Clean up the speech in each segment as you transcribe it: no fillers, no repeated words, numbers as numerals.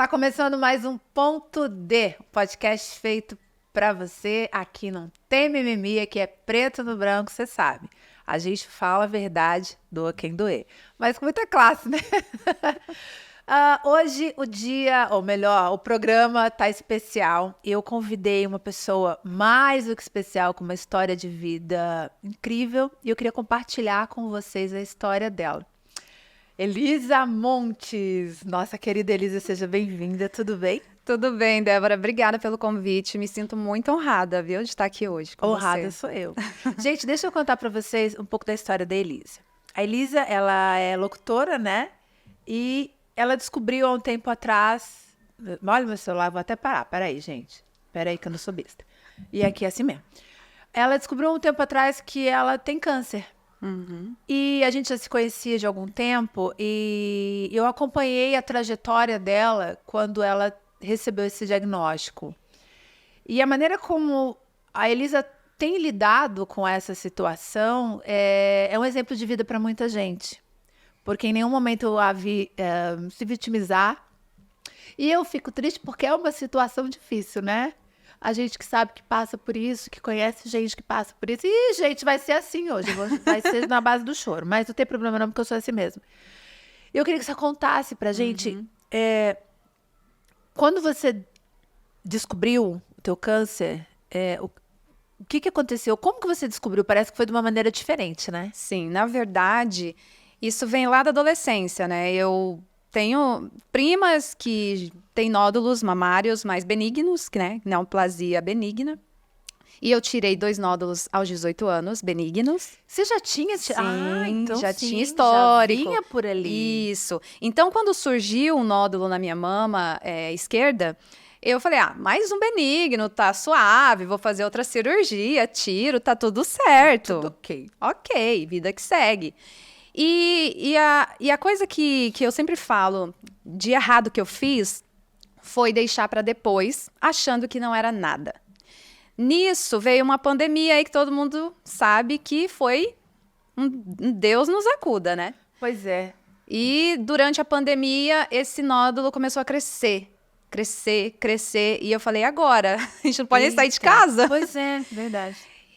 Tá começando mais um Ponto D, um podcast feito pra você. Aqui não tem mimimi, aqui é preto no branco, você sabe. A gente fala a verdade, doa quem doer. Mas com muita classe, né? Hoje o dia, ou melhor, o programa tá especial. Eu convidei uma pessoa mais do que especial, com uma história de vida incrível. E eu queria compartilhar com vocês a história dela. Elisa Montes, nossa querida Elisa, seja bem-vinda, tudo bem? Tudo bem, Débora, obrigada pelo convite, me sinto muito honrada, viu, de estar aqui hoje com Honrada você. sou eu. Gente, deixa eu contar para vocês um pouco da história da Elisa. A Elisa, ela é locutora, né? E ela descobriu há um tempo atrás... Olha meu celular, vou até parar, peraí, gente. Peraí que eu não sou besta. E aqui é assim mesmo. Ela descobriu há um tempo atrás que ela tem câncer. E a gente já se conhecia de algum tempo e eu acompanhei a trajetória dela quando ela recebeu esse diagnóstico. E a maneira como a Elisa tem lidado com essa situação é um exemplo de vida para muita gente. Porque em nenhum momento eu a vi se vitimizar. E eu fico triste porque é uma situação difícil, né? A gente que sabe que passa por isso, que conhece gente que passa por isso. E, gente, vai ser assim hoje. Vai ser na base do choro. Mas não tem problema não, porque eu sou assim mesmo. Eu queria que você contasse pra gente... quando você descobriu o teu câncer, o que aconteceu? Como que você descobriu? Parece que foi de uma maneira diferente, né? Sim, na verdade, isso vem lá da adolescência, né? Eu tenho primas que têm nódulos mamários mais benignos, né? Neoplasia benigna. E eu tirei 2 nódulos aos 18 anos, benignos. Você já tinha... Sim, então já sim, tinha histórico. Já vinha por ali. Isso. Então, quando surgiu um nódulo na minha mama esquerda, eu falei, mais um benigno, tá suave, vou fazer outra cirurgia, tiro, tá tudo certo. Tudo ok. Ok, vida que segue. E a coisa que eu sempre falo de errado que eu fiz foi deixar para depois, achando que não era nada. Nisso veio uma pandemia aí que todo mundo sabe que foi um Deus nos acuda, né? Pois é. E durante a pandemia, esse nódulo começou a crescer. E eu falei, agora? A gente não pode nem sair de casa? Pois é, verdade.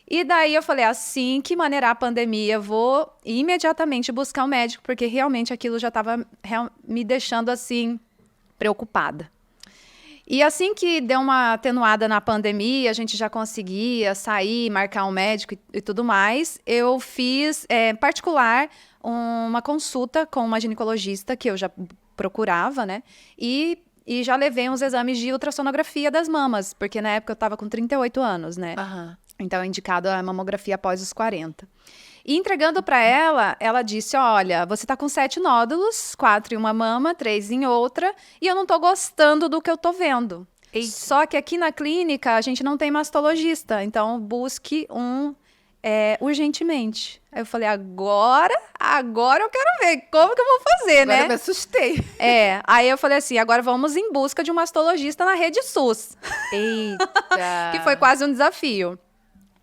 E daí eu falei, assim que maneirar a pandemia, vou imediatamente buscar um médico, porque realmente aquilo já estava me deixando, assim, preocupada. E assim que deu uma atenuada na pandemia, a gente já conseguia sair, marcar um médico e tudo mais, eu fiz, particular, uma consulta com uma ginecologista que eu já procurava, né? E já levei uns exames de ultrassonografia das mamas, porque na época eu estava com 38 anos, né? Então, é indicado a mamografia após os 40. E entregando para ela, ela disse, olha, você tá com 7 nódulos, 4 em uma mama, 3 em outra, e eu não tô gostando do que eu tô vendo. Eita. Só que aqui na clínica, a gente não tem mastologista, então busque um urgentemente. Aí eu falei, agora eu quero ver como que eu vou fazer, agora né? Eu me assustei. Aí eu falei assim, agora vamos em busca de um mastologista na rede SUS. Eita! Que foi quase um desafio.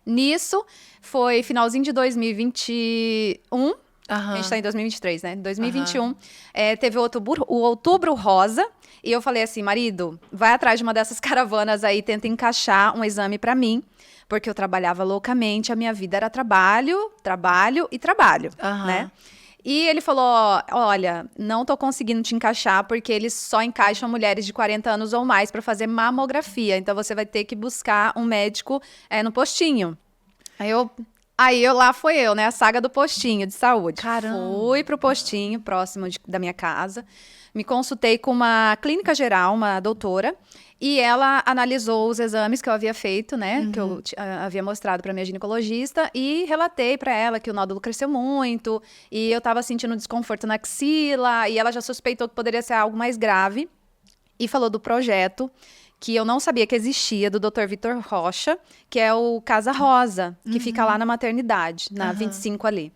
Nisso, foi finalzinho de 2021. A gente tá em 2023, né? 2021. Teve o Outubro Rosa. E eu falei assim, marido, vai atrás de uma dessas caravanas aí, tenta encaixar um exame pra mim. Porque eu trabalhava loucamente, a minha vida era trabalho, trabalho e trabalho, né? E ele falou, olha, não tô conseguindo te encaixar porque eles só encaixam mulheres de 40 anos ou mais para fazer mamografia. Então, você vai ter que buscar um médico no postinho. Aí lá foi eu, né? A saga do postinho de saúde. Caramba. Fui pro postinho próximo da minha casa. Me consultei com uma clínica geral, uma doutora. E ela analisou os exames que eu havia feito, né? Que eu havia mostrado para minha ginecologista. E relatei para ela que o nódulo cresceu muito. E eu estava sentindo desconforto na axila. E ela já suspeitou que poderia ser algo mais grave. E falou do projeto, que eu não sabia que existia, do Dr. Vitor Rocha, que é o Casa Rosa, que fica lá na maternidade, na 25 ali.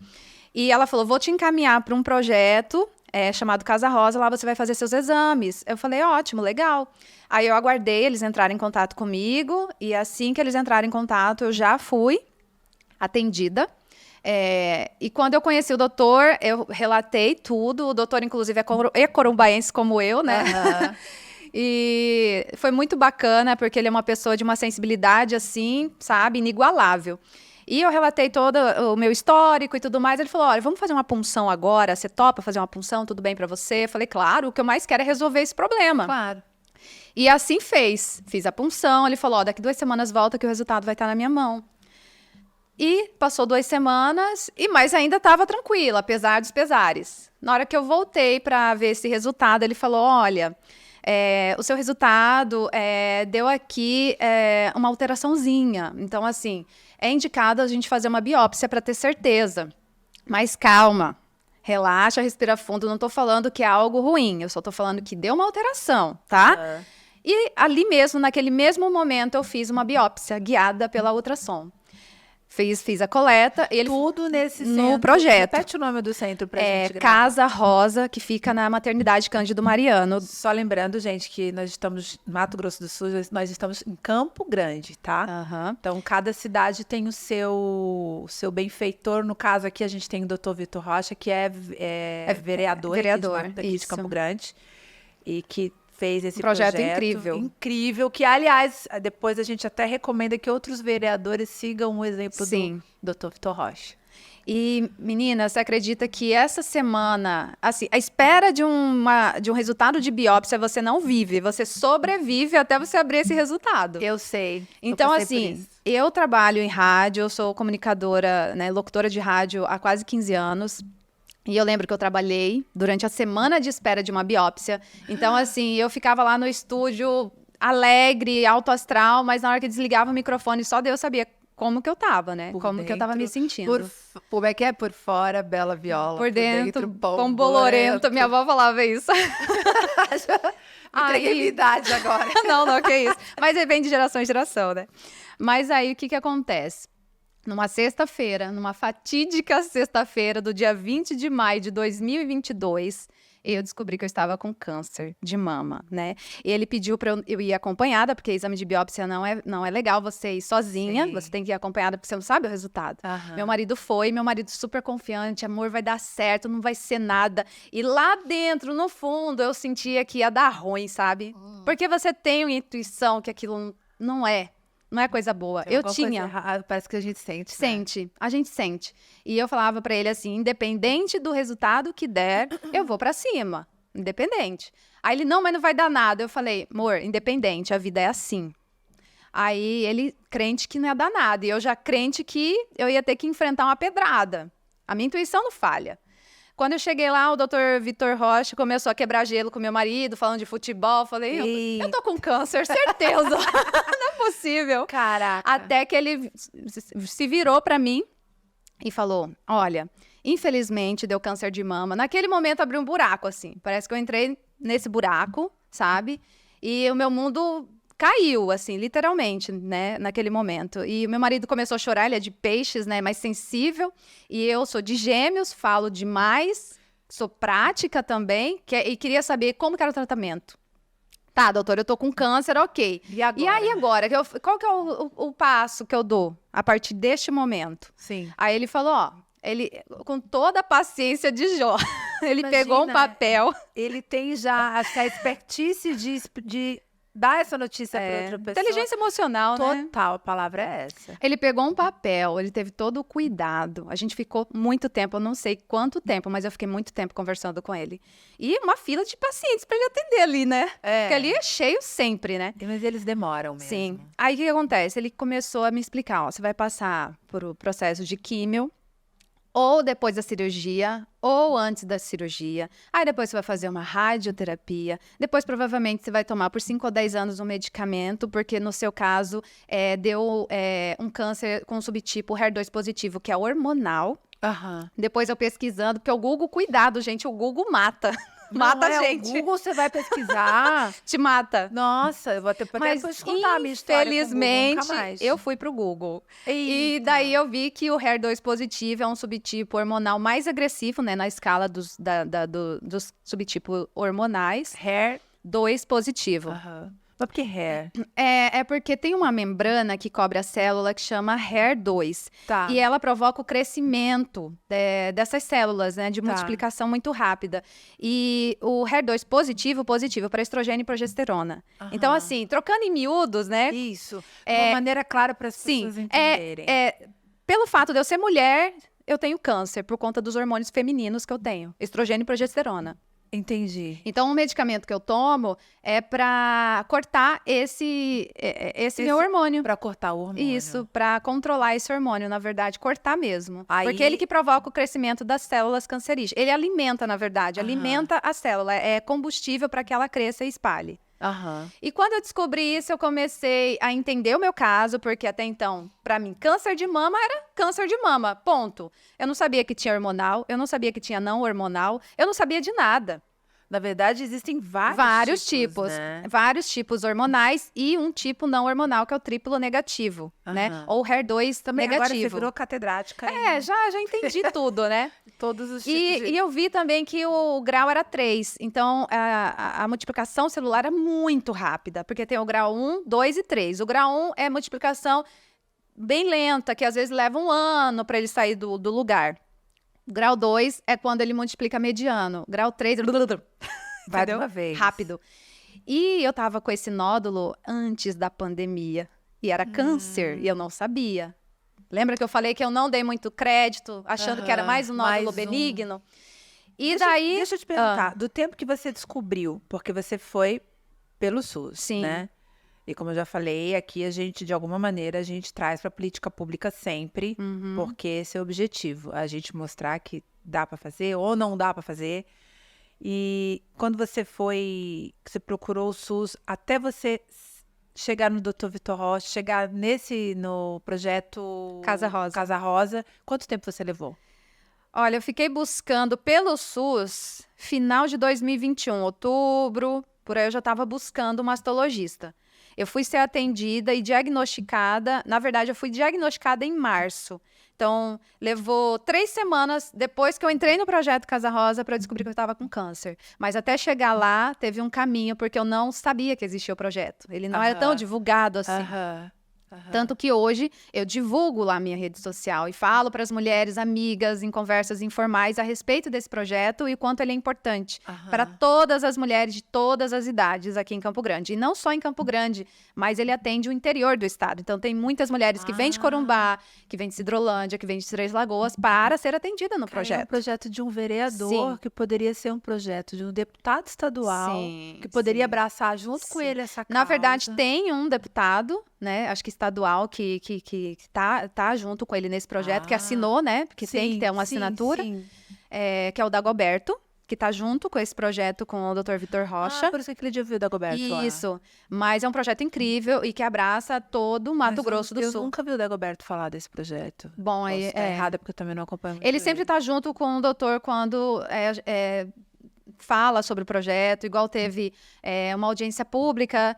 E ela falou, vou te encaminhar para um projeto chamado Casa Rosa, lá você vai fazer seus exames. Eu falei, ótimo, legal. Aí eu aguardei eles entrarem em contato comigo, e assim que eles entraram em contato, eu já fui atendida. E quando eu conheci o doutor, eu relatei tudo. O doutor, inclusive, é corumbaense como eu, né? E foi muito bacana, porque ele é uma pessoa de uma sensibilidade, assim, sabe, inigualável. E eu relatei todo o meu histórico e tudo mais. Ele falou, olha, vamos fazer uma punção agora? Você topa fazer uma punção? Tudo bem pra você? Eu falei, claro, o que eu mais quero é resolver esse problema. Claro. E assim fez. Fiz a punção. Ele falou, ó, daqui 2 semanas volta que o resultado vai estar na minha mão. E passou 2 semanas, mas ainda estava tranquila, apesar dos pesares. Na hora que eu voltei para ver esse resultado, ele falou, olha, o seu resultado deu aqui uma alteraçãozinha. Então, assim, é indicado a gente fazer uma biópsia para ter certeza. Mas calma, relaxa, respira fundo. Não estou falando que é algo ruim, eu só estou falando que deu uma alteração, tá? E ali mesmo, naquele mesmo momento, eu fiz uma biópsia guiada pela ultrassom. Fiz a coleta. E ele Tudo nesse centro. No projeto. Repete o nome do centro pra gente gravar. Casa Rosa, que fica na maternidade Cândido Mariano. Só lembrando, gente, que nós estamos no Mato Grosso do Sul, nós estamos em Campo Grande, tá? Uhum. Então, cada cidade tem o seu benfeitor. No caso aqui, a gente tem o Dr. Vitor Rocha, que é vereador, aqui de Campo Grande. E que fez esse projeto incrível, que, aliás, depois a gente até recomenda que outros vereadores sigam o exemplo do Dr. Vitor Rocha. E, menina, você acredita que essa semana, assim, a espera de um resultado de biópsia você não vive, você sobrevive até você abrir esse resultado. Eu sei. Então, assim, eu trabalho em rádio, eu sou comunicadora, né, locutora de rádio há quase 15 anos. E eu lembro que eu trabalhei durante a semana de espera de uma biópsia. Então, assim, eu ficava lá no estúdio alegre, alto astral, mas na hora que desligava o microfone, só Deus sabia como que eu tava, né? Como que eu tava me sentindo. Como é que é? Por fora, bela viola. Por dentro pão bolorento. Minha avó falava isso. Entreguei idade agora. Não, que isso. Mas vem de geração em geração, né? Mas aí, o que acontece? Numa sexta-feira, numa fatídica sexta-feira do dia 20 de maio de 2022, eu descobri que eu estava com câncer de mama, né? E ele pediu para eu ir acompanhada, porque exame de biópsia não é legal você ir sozinha, você tem que ir acompanhada, porque você não sabe o resultado. Meu marido foi, meu marido super confiante, amor, vai dar certo, não vai ser nada. E lá dentro, no fundo, eu sentia que ia dar ruim, sabe? Porque você tem uma intuição que aquilo não é coisa boa. Eu tinha. Parece que a gente sente. Sente. A gente sente. E eu falava pra ele assim, independente do resultado que der, eu vou pra cima. Independente. Aí ele, não, mas não vai dar nada. Eu falei, amor, independente, a vida é assim. Aí ele, crente que não ia dar nada. E eu já crente que eu ia ter que enfrentar uma pedrada. A minha intuição não falha. Quando eu cheguei lá, o Dr. Vitor Rocha começou a quebrar gelo com meu marido, falando de futebol. Falei, eu tô com câncer, certeza. Não é possível. Caraca. Até que ele se virou pra mim e falou, olha, infelizmente deu câncer de mama. Naquele momento abriu um buraco, assim. Parece que eu entrei nesse buraco, sabe? E o meu mundo caiu, assim, literalmente, né, naquele momento. E o meu marido começou a chorar, ele é de peixes, né, mais sensível. E eu sou de gêmeos, falo demais, sou prática também, e queria saber como que era o tratamento. Tá, doutor, eu tô com câncer, ok. E agora? E aí agora? Qual que é o passo que eu dou a partir deste momento? Sim. Aí ele falou, ó, ele, com toda a paciência de Jó, ele pegou um papel. Ele tem já essa expertise de dar essa notícia para outra pessoa. Inteligência emocional, né? Total, a palavra é essa. Ele pegou um papel, ele teve todo o cuidado. A gente ficou muito tempo, eu não sei quanto tempo, mas eu fiquei muito tempo conversando com ele. E uma fila de pacientes para ele atender ali, né? Porque ali é cheio sempre, né? Mas eles demoram mesmo. Sim. Aí o que acontece? Ele começou a me explicar, ó, você vai passar por o processo de químio, ou depois da cirurgia, ou antes da cirurgia. Aí depois você vai fazer uma radioterapia. Depois, provavelmente, você vai tomar por 5 ou 10 anos um medicamento, porque no seu caso, deu um câncer com subtipo HER2 positivo, que é hormonal. Depois eu pesquisando, porque o Google, cuidado, gente, o Google mata. Mata a gente. O Google você vai pesquisar. Te mata. Nossa, eu vou ter para depois contar a minha história com o Google, nunca mais. Eu fui pro Google. Eita. E daí eu vi que o HER2 positivo é um subtipo hormonal mais agressivo, né? Na escala dos subtipos hormonais. HER2 positivo. Mas por que hair? É porque tem uma membrana que cobre a célula que chama HER2. Tá. E ela provoca o crescimento dessas células, né? De multiplicação muito rápida. E o HER2 positivo para estrogênio e progesterona. Então, assim, trocando em miúdos, né? Isso. De uma maneira clara para as pessoas entenderem. Pelo fato de eu ser mulher, eu tenho câncer por conta dos hormônios femininos que eu tenho. Estrogênio e progesterona. Entendi. Então, o medicamento que eu tomo é para cortar esse meu hormônio. Para cortar o hormônio. Isso, para controlar esse hormônio, na verdade, cortar mesmo. Aí... Porque ele que provoca o crescimento das células cancerígenas. Ele alimenta, na verdade, alimenta a célula, é combustível para que ela cresça e espalhe. E quando eu descobri isso, eu comecei a entender o meu caso, porque até então, para mim, câncer de mama era câncer de mama, ponto. Eu não sabia que tinha hormonal, eu não sabia que tinha não hormonal, eu não sabia de nada. Na verdade, existem vários tipos, né? Vários tipos hormonais e um tipo não hormonal, que é o triplo negativo, né? Ou HER2 também negativo. Agora você virou catedrática. Já entendi tudo, né? Todos os tipos E eu vi também que o grau era 3, então a multiplicação celular é muito rápida, porque tem o grau 1, 2 e 3. O grau 1 é multiplicação bem lenta, que às vezes leva um ano para ele sair do lugar. Grau 2 é quando ele multiplica mediano. Grau 3... Vai de uma vez. Rápido. E eu tava com esse nódulo antes da pandemia. E era câncer, e eu não sabia. Lembra que eu falei que eu não dei muito crédito, achando que era mais um nódulo benigno? E daí... Deixa eu te perguntar, do tempo que você descobriu, porque você foi pelo SUS, né? E como eu já falei, aqui a gente, de alguma maneira, a gente traz para a política pública sempre, porque esse é o objetivo, a gente mostrar que dá para fazer ou não dá para fazer. E quando você você procurou o SUS, até você chegar no Dr. Vitor Rocha, chegar no projeto Casa Rosa, quanto tempo você levou? Olha, eu fiquei buscando pelo SUS final de 2021, outubro, por aí eu já estava buscando um mastologista. Eu fui ser atendida e diagnosticada, na verdade eu fui diagnosticada em março. Então, levou 3 semanas depois que eu entrei no projeto Casa Rosa para descobrir que eu estava com câncer. Mas até chegar lá, teve um caminho, porque eu não sabia que existia o projeto. Ele não era tão divulgado assim. Tanto que hoje eu divulgo lá a minha rede social e falo para as mulheres amigas em conversas informais a respeito desse projeto e o quanto ele é importante para todas as mulheres de todas as idades aqui em Campo Grande. E não só em Campo Grande, mas ele atende o interior do estado. Então tem muitas mulheres que vêm de Corumbá, que vêm de Cidrolândia, que vêm de Três Lagoas para ser atendida no projeto. É um projeto de um vereador, que poderia ser um projeto de um deputado estadual, que poderia abraçar junto com ele essa causa. Na verdade, tem um deputado, né, acho que estadual, que tá junto com ele nesse projeto, que assinou, né, porque tem que ter uma assinatura, que é o Dagoberto, que tá junto com esse projeto com o Dr. Vitor Rocha. Por isso que ele ouviu o Dagoberto lá. Isso, mas é um projeto incrível e que abraça todo o Mato Grosso do Sul. Eu nunca vi o Dagoberto falar desse projeto. Bom, aí tá errada, porque eu também não acompanho muito ele sempre tá junto com o doutor quando fala sobre o projeto, igual teve uma audiência pública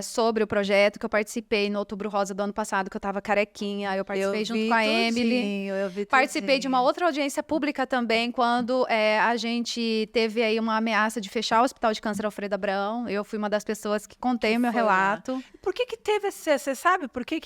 sobre o projeto que eu participei no Outubro Rosa do ano passado, que eu tava carequinha, eu participei junto com a Emily. Participei de uma outra audiência pública também, quando a gente teve aí uma ameaça de fechar o Hospital de Câncer Alfredo Abrão. Eu fui uma das pessoas que contei o meu relato. Por que teve você sabe por que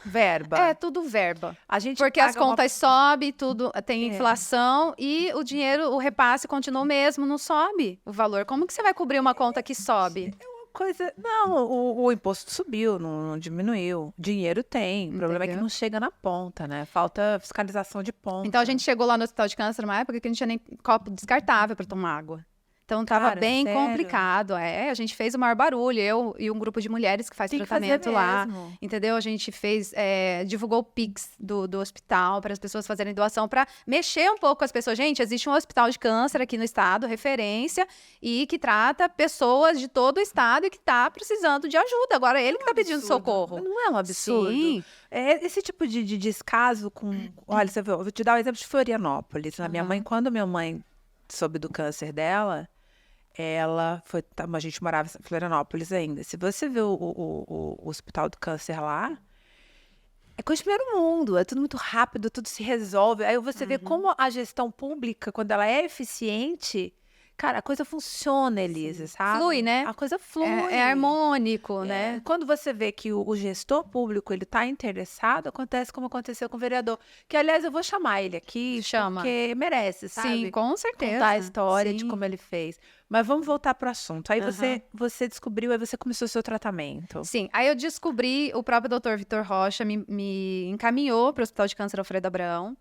verba? É tudo verba. Porque as contas sobem, tudo tem inflação e o dinheiro, o repasse continua o mesmo, não sobe o valor. Como que você vai cobrir uma conta que sobe? É uma coisa... Não, o imposto subiu, não diminuiu. Dinheiro tem. O problema é que não chega na ponta, né? Falta fiscalização de ponta. Então, a gente chegou lá no Hospital de Câncer numa época que a gente tinha nem copo descartável para tomar água. Então, tava bem complicado. A gente fez o maior barulho, eu e um grupo de mulheres que faz tratamento lá. Entendeu? A gente fez, divulgou o Pix do hospital para as pessoas fazerem doação, para mexer um pouco com as pessoas. Gente, existe um hospital de câncer aqui no estado, referência, e que trata pessoas de todo o estado e que tá precisando de ajuda. Agora, ele que tá pedindo socorro. Não é um absurdo? Sim. Esse tipo de descaso com... Olha, você viu, eu vou te dar o exemplo de Florianópolis. Minha mãe, quando minha mãe soube do câncer dela... Ela foi... A gente morava em Florianópolis ainda. Se você vê o Hospital do Câncer lá, é coisa de primeiro mundo. É tudo muito rápido, tudo se resolve. Aí você vê como a gestão pública, quando ela é eficiente, Cara, a coisa funciona, Elise, sabe? Flui, né? A coisa flui. É harmônico, né? Quando você vê que o gestor público ele está interessado, acontece como aconteceu com o vereador. Que, aliás, eu vou chamar ele aqui, Chama. porque merece, sabe? Sim, com certeza. Contar a história de Sim. como ele fez. Mas vamos voltar para o assunto. Aí Aham. você descobriu, aí você começou o seu tratamento. Sim, aí eu descobri, o próprio doutor Vitor Rocha me encaminhou para o Hospital de Câncer Alfredo Abrão.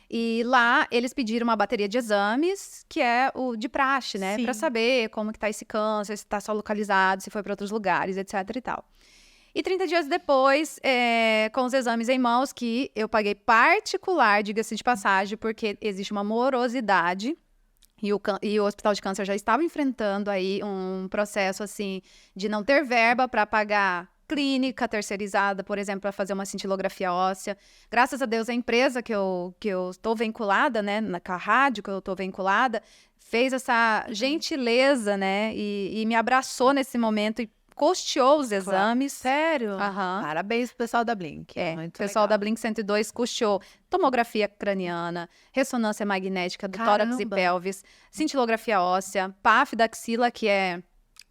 E lá eles pediram uma bateria de exames, que é o de praxe, né? Sim. Para saber como que tá esse câncer, se tá só localizado, se foi para outros lugares, etc e tal. E 30 dias depois, com os exames em mãos, que eu paguei particular, diga-se de passagem, porque existe uma morosidade. E o Hospital de Câncer já estava enfrentando aí um processo, assim, de não ter verba para pagar clínica terceirizada, por exemplo, para fazer uma cintilografia óssea. Graças a Deus, a empresa que eu estou vinculada, né, com a rádio que eu estou vinculada, fez essa gentileza, né, e me abraçou nesse momento e custeou os exames. Sério? Aham. Parabéns pro pessoal da Blink. O Muito pessoal legal. da Blink 102 custeou tomografia craniana, ressonância magnética do tórax e Caramba. pelvis, cintilografia óssea, PAF da axila, que é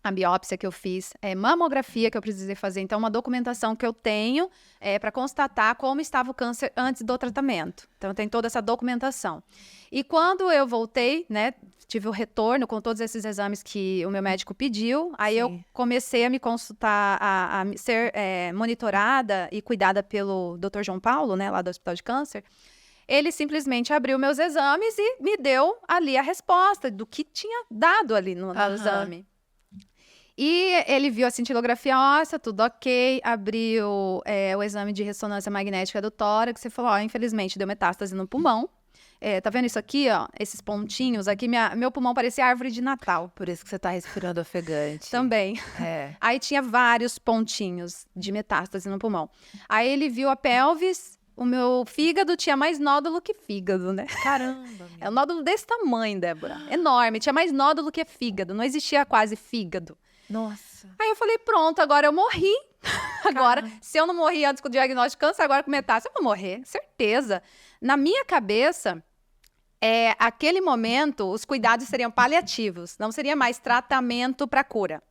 a biópsia que eu fiz, mamografia que eu precisei fazer. Então, uma documentação que eu tenho para constatar como estava o câncer antes do tratamento. Então, tem toda essa documentação. E quando eu voltei, né, tive o retorno com todos esses exames que o meu médico pediu, aí eu Sim. comecei a me consultar, a ser monitorada e cuidada pelo Dr. João Paulo, né, lá do Hospital de Câncer. Ele simplesmente abriu meus exames e me deu ali a resposta do que tinha dado ali no Aham. exame. E ele viu a cintilografia óssea, tudo ok, abriu o exame de ressonância magnética do tórax e falou, ó, infelizmente deu metástase no pulmão. Tá vendo isso aqui, ó? Esses pontinhos aqui, meu pulmão parecia árvore de Natal. Por isso que você tá respirando ofegante. Também. É. Aí tinha vários pontinhos de metástase no pulmão. Aí ele viu a pelvis, o meu fígado tinha mais nódulo que fígado, né? Caramba. É um nódulo desse tamanho, Débora. Enorme, tinha mais nódulo que fígado, não existia quase fígado. Nossa. Aí eu falei, pronto, agora eu morri. Agora, se eu não morri antes com o diagnóstico de câncer, agora com metástase, eu vou morrer, certeza. Na minha cabeça, aquele momento, os cuidados seriam paliativos, não seria mais tratamento para cura.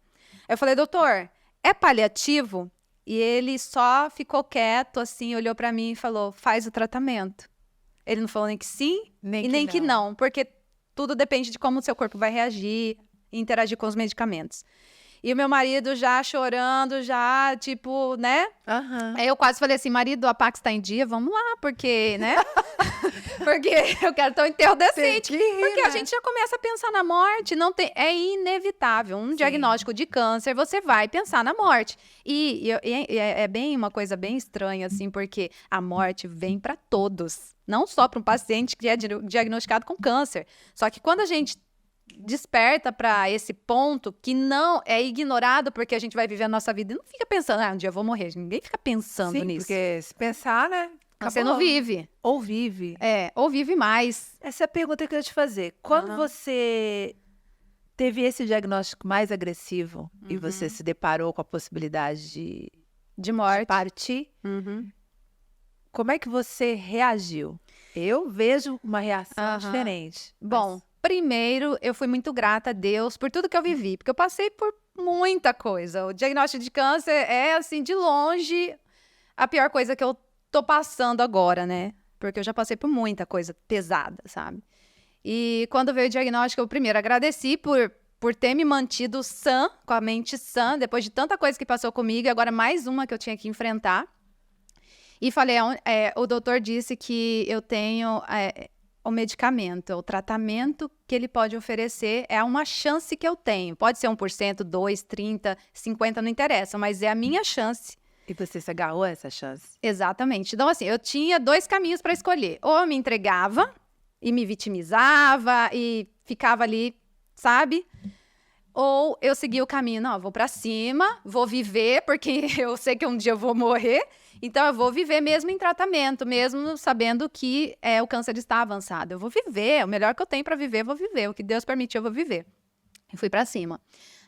Eu falei, doutor, é paliativo? E ele só ficou quieto, assim, olhou para mim e falou, faz o tratamento. Ele não falou nem que sim Nem e que nem que não. não, porque tudo depende de como o seu corpo vai reagir e interagir com os medicamentos. E o meu marido já chorando, já, tipo, né? Aham. Aí eu quase falei assim, marido, a Pax tá em dia, vamos lá, porque, né? Porque eu quero ter um enterro decente. Tem que rir, Porque a né? gente já começa a pensar na morte, não tem, é inevitável. Um diagnóstico de câncer, você vai pensar na morte. E é bem uma coisa bem estranha, assim, porque a morte vem para todos. Não só para um paciente que é diagnosticado com câncer. Só que quando a gente desperta para esse ponto que não é ignorado porque a gente vai viver a nossa vida e não fica pensando, um dia eu vou morrer. Ninguém fica pensando Sim, nisso. porque se pensar, né? Você acabou. não vive. Ou vive. Ou vive mais. Essa é a pergunta que eu ia te fazer. Quando Aham. você teve esse diagnóstico mais agressivo e você se deparou com a possibilidade de De morte. partir, Uhum. como é que você reagiu? Eu vejo uma reação Aham. diferente. Bom, primeiro, eu fui muito grata a Deus por tudo que eu vivi, porque eu passei por muita coisa. O diagnóstico de câncer é, assim, de longe, a pior coisa que eu tô passando agora, né? Porque eu já passei por muita coisa pesada, sabe? E quando veio o diagnóstico, eu primeiro agradeci por ter me mantido sã, com a mente sã, depois de tanta coisa que passou comigo, e agora mais uma que eu tinha que enfrentar. E falei, o doutor disse que eu tenho o medicamento, o tratamento que ele pode oferecer é uma chance que eu tenho. Pode ser 1%, 2%, 30%, 50%, não interessa, mas é a minha chance. E você se agarrou a essa chance? Exatamente. Então, assim, eu tinha 2 caminhos para escolher. Ou eu me entregava e me vitimizava e ficava ali, sabe? Ou eu seguia o caminho, não, eu vou para cima, vou viver, porque eu sei que um dia eu vou morrer, então eu vou viver mesmo em tratamento, mesmo sabendo que o câncer está avançado. Eu vou viver, o melhor que eu tenho para viver, eu vou viver. O que Deus permitiu, eu vou viver. E fui para cima.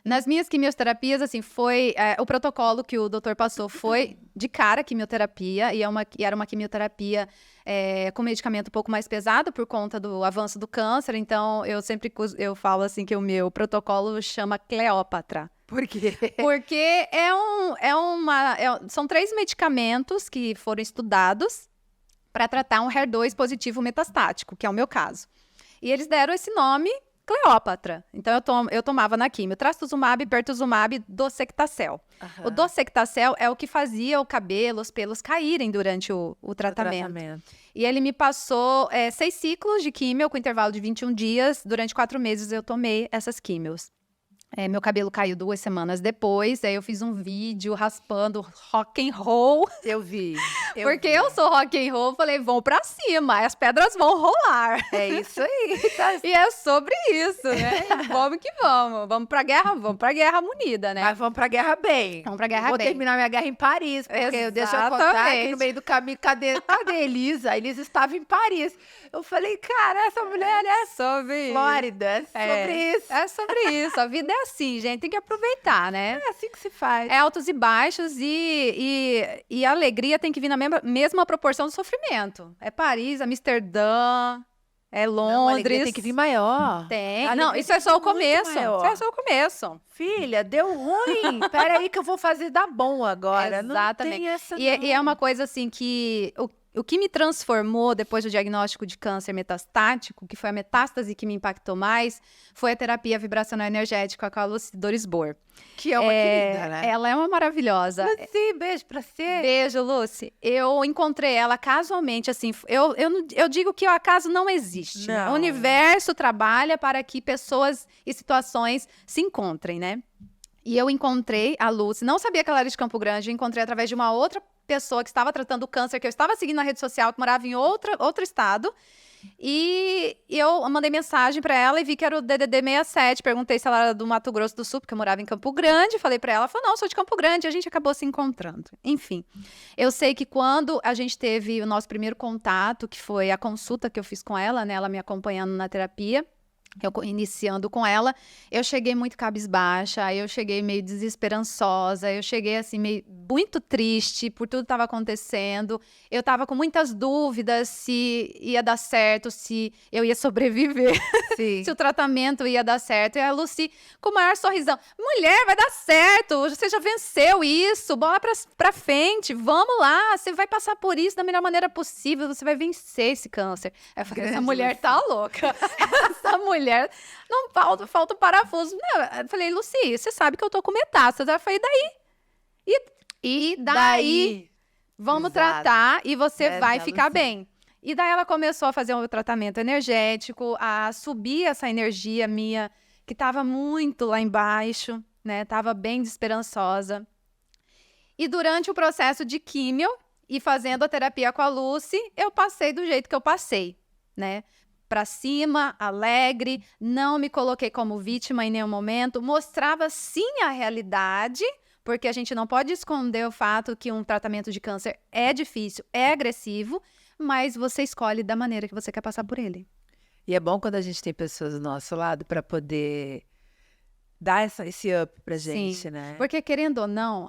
Nas minhas quimioterapias, assim, foi... o protocolo que o doutor passou foi de cara quimioterapia, e era uma quimioterapia com medicamento um pouco mais pesado por conta do avanço do câncer. Então, eu falo assim que o meu protocolo chama Cleópatra. Por quê? Porque são 3 medicamentos que foram estudados para tratar um HER2 positivo metastático, que é o meu caso. E eles deram esse nome Cleópatra. Então, eu tomava na quimio trastuzumab, pertuzumab, docetaxel. O docetaxel é o que fazia o cabelo, os pelos caírem durante o tratamento. E ele me passou 6 ciclos de quimio com intervalo de 21 dias. Durante 4 meses eu tomei essas quimios. Meu cabelo caiu 2 semanas depois, aí eu fiz um vídeo raspando rock and roll. Eu vi. Eu sou rock and roll, falei, vão pra cima, as pedras vão rolar. É isso aí. E é sobre isso, né? Vamos que vamos. Vamos pra guerra munida, né? Mas vamos pra guerra bem. Vamos pra guerra Vou bem. terminar minha guerra em Paris, porque deixa eu contar que no meio do caminho, cadê a Elisa? A Elisa estava em Paris. Eu falei, cara, essa mulher é sobre Flórida, sobre isso. É sobre isso, a vida é assim, gente, tem que aproveitar, né? É assim que se faz. É altos e baixos e a alegria tem que vir na mesma proporção do sofrimento. É Paris, Amsterdã, é Londres. Não, a alegria tem que vir maior. Tem. Não, isso é só o começo. Maior. Isso é só o começo. Filha, deu ruim. Peraí que eu vou fazer dar bom agora. Exatamente. Não tem essa, e é uma coisa assim que... O que me transformou depois do diagnóstico de câncer metastático, que foi a metástase que me impactou mais, foi a terapia vibracional energética com a Lucy Dorisbohr. Que é uma querida, né? Ela é uma maravilhosa. Lucy, beijo pra você. Beijo, Lucy. Eu encontrei ela casualmente, assim, eu digo que o acaso não existe. Não. O universo trabalha para que pessoas e situações se encontrem, né? E eu encontrei a Lucy, não sabia que ela era de Campo Grande, eu encontrei através de uma outra pessoa que estava tratando câncer, que eu estava seguindo na rede social, que morava em outro estado. E eu mandei mensagem para ela e vi que era o DDD 67. Perguntei se ela era do Mato Grosso do Sul, porque eu morava em Campo Grande. Falei para ela, ela falou, não, sou de Campo Grande. E a gente acabou se encontrando. Enfim, eu sei que quando a gente teve o nosso primeiro contato, que foi a consulta que eu fiz com ela, né, ela me acompanhando na terapia, eu iniciando com ela, eu cheguei muito cabisbaixa, eu cheguei meio desesperançosa, eu cheguei assim meio muito triste por tudo que estava acontecendo, eu estava com muitas dúvidas se ia dar certo, se eu ia sobreviver, se o tratamento ia dar certo, e a Lucy com o maior sorrisão, mulher, vai dar certo, você já venceu isso, bola pra frente, vamos lá, você vai passar por isso da melhor maneira possível, você vai vencer esse câncer. Aí eu falei, essa mulher tá louca, essa mulher não falta o parafuso. Não, eu falei, Lucy, você sabe que eu tô com metástase. Eu falei, e daí? Vamos tratar e você vai ficar bem. E daí ela começou a fazer um tratamento energético, a subir essa energia minha, que tava muito lá embaixo, né? Tava bem desesperançosa. E durante o processo de químio e fazendo a terapia com a Lucy, eu passei do jeito que eu passei, né? Pra cima, alegre, não me coloquei como vítima em nenhum momento, mostrava sim a realidade, porque a gente não pode esconder o fato que um tratamento de câncer é difícil, é agressivo, mas você escolhe da maneira que você quer passar por ele. E é bom quando a gente tem pessoas do nosso lado para poder dar esse up pra gente, sim, né? Porque querendo ou não,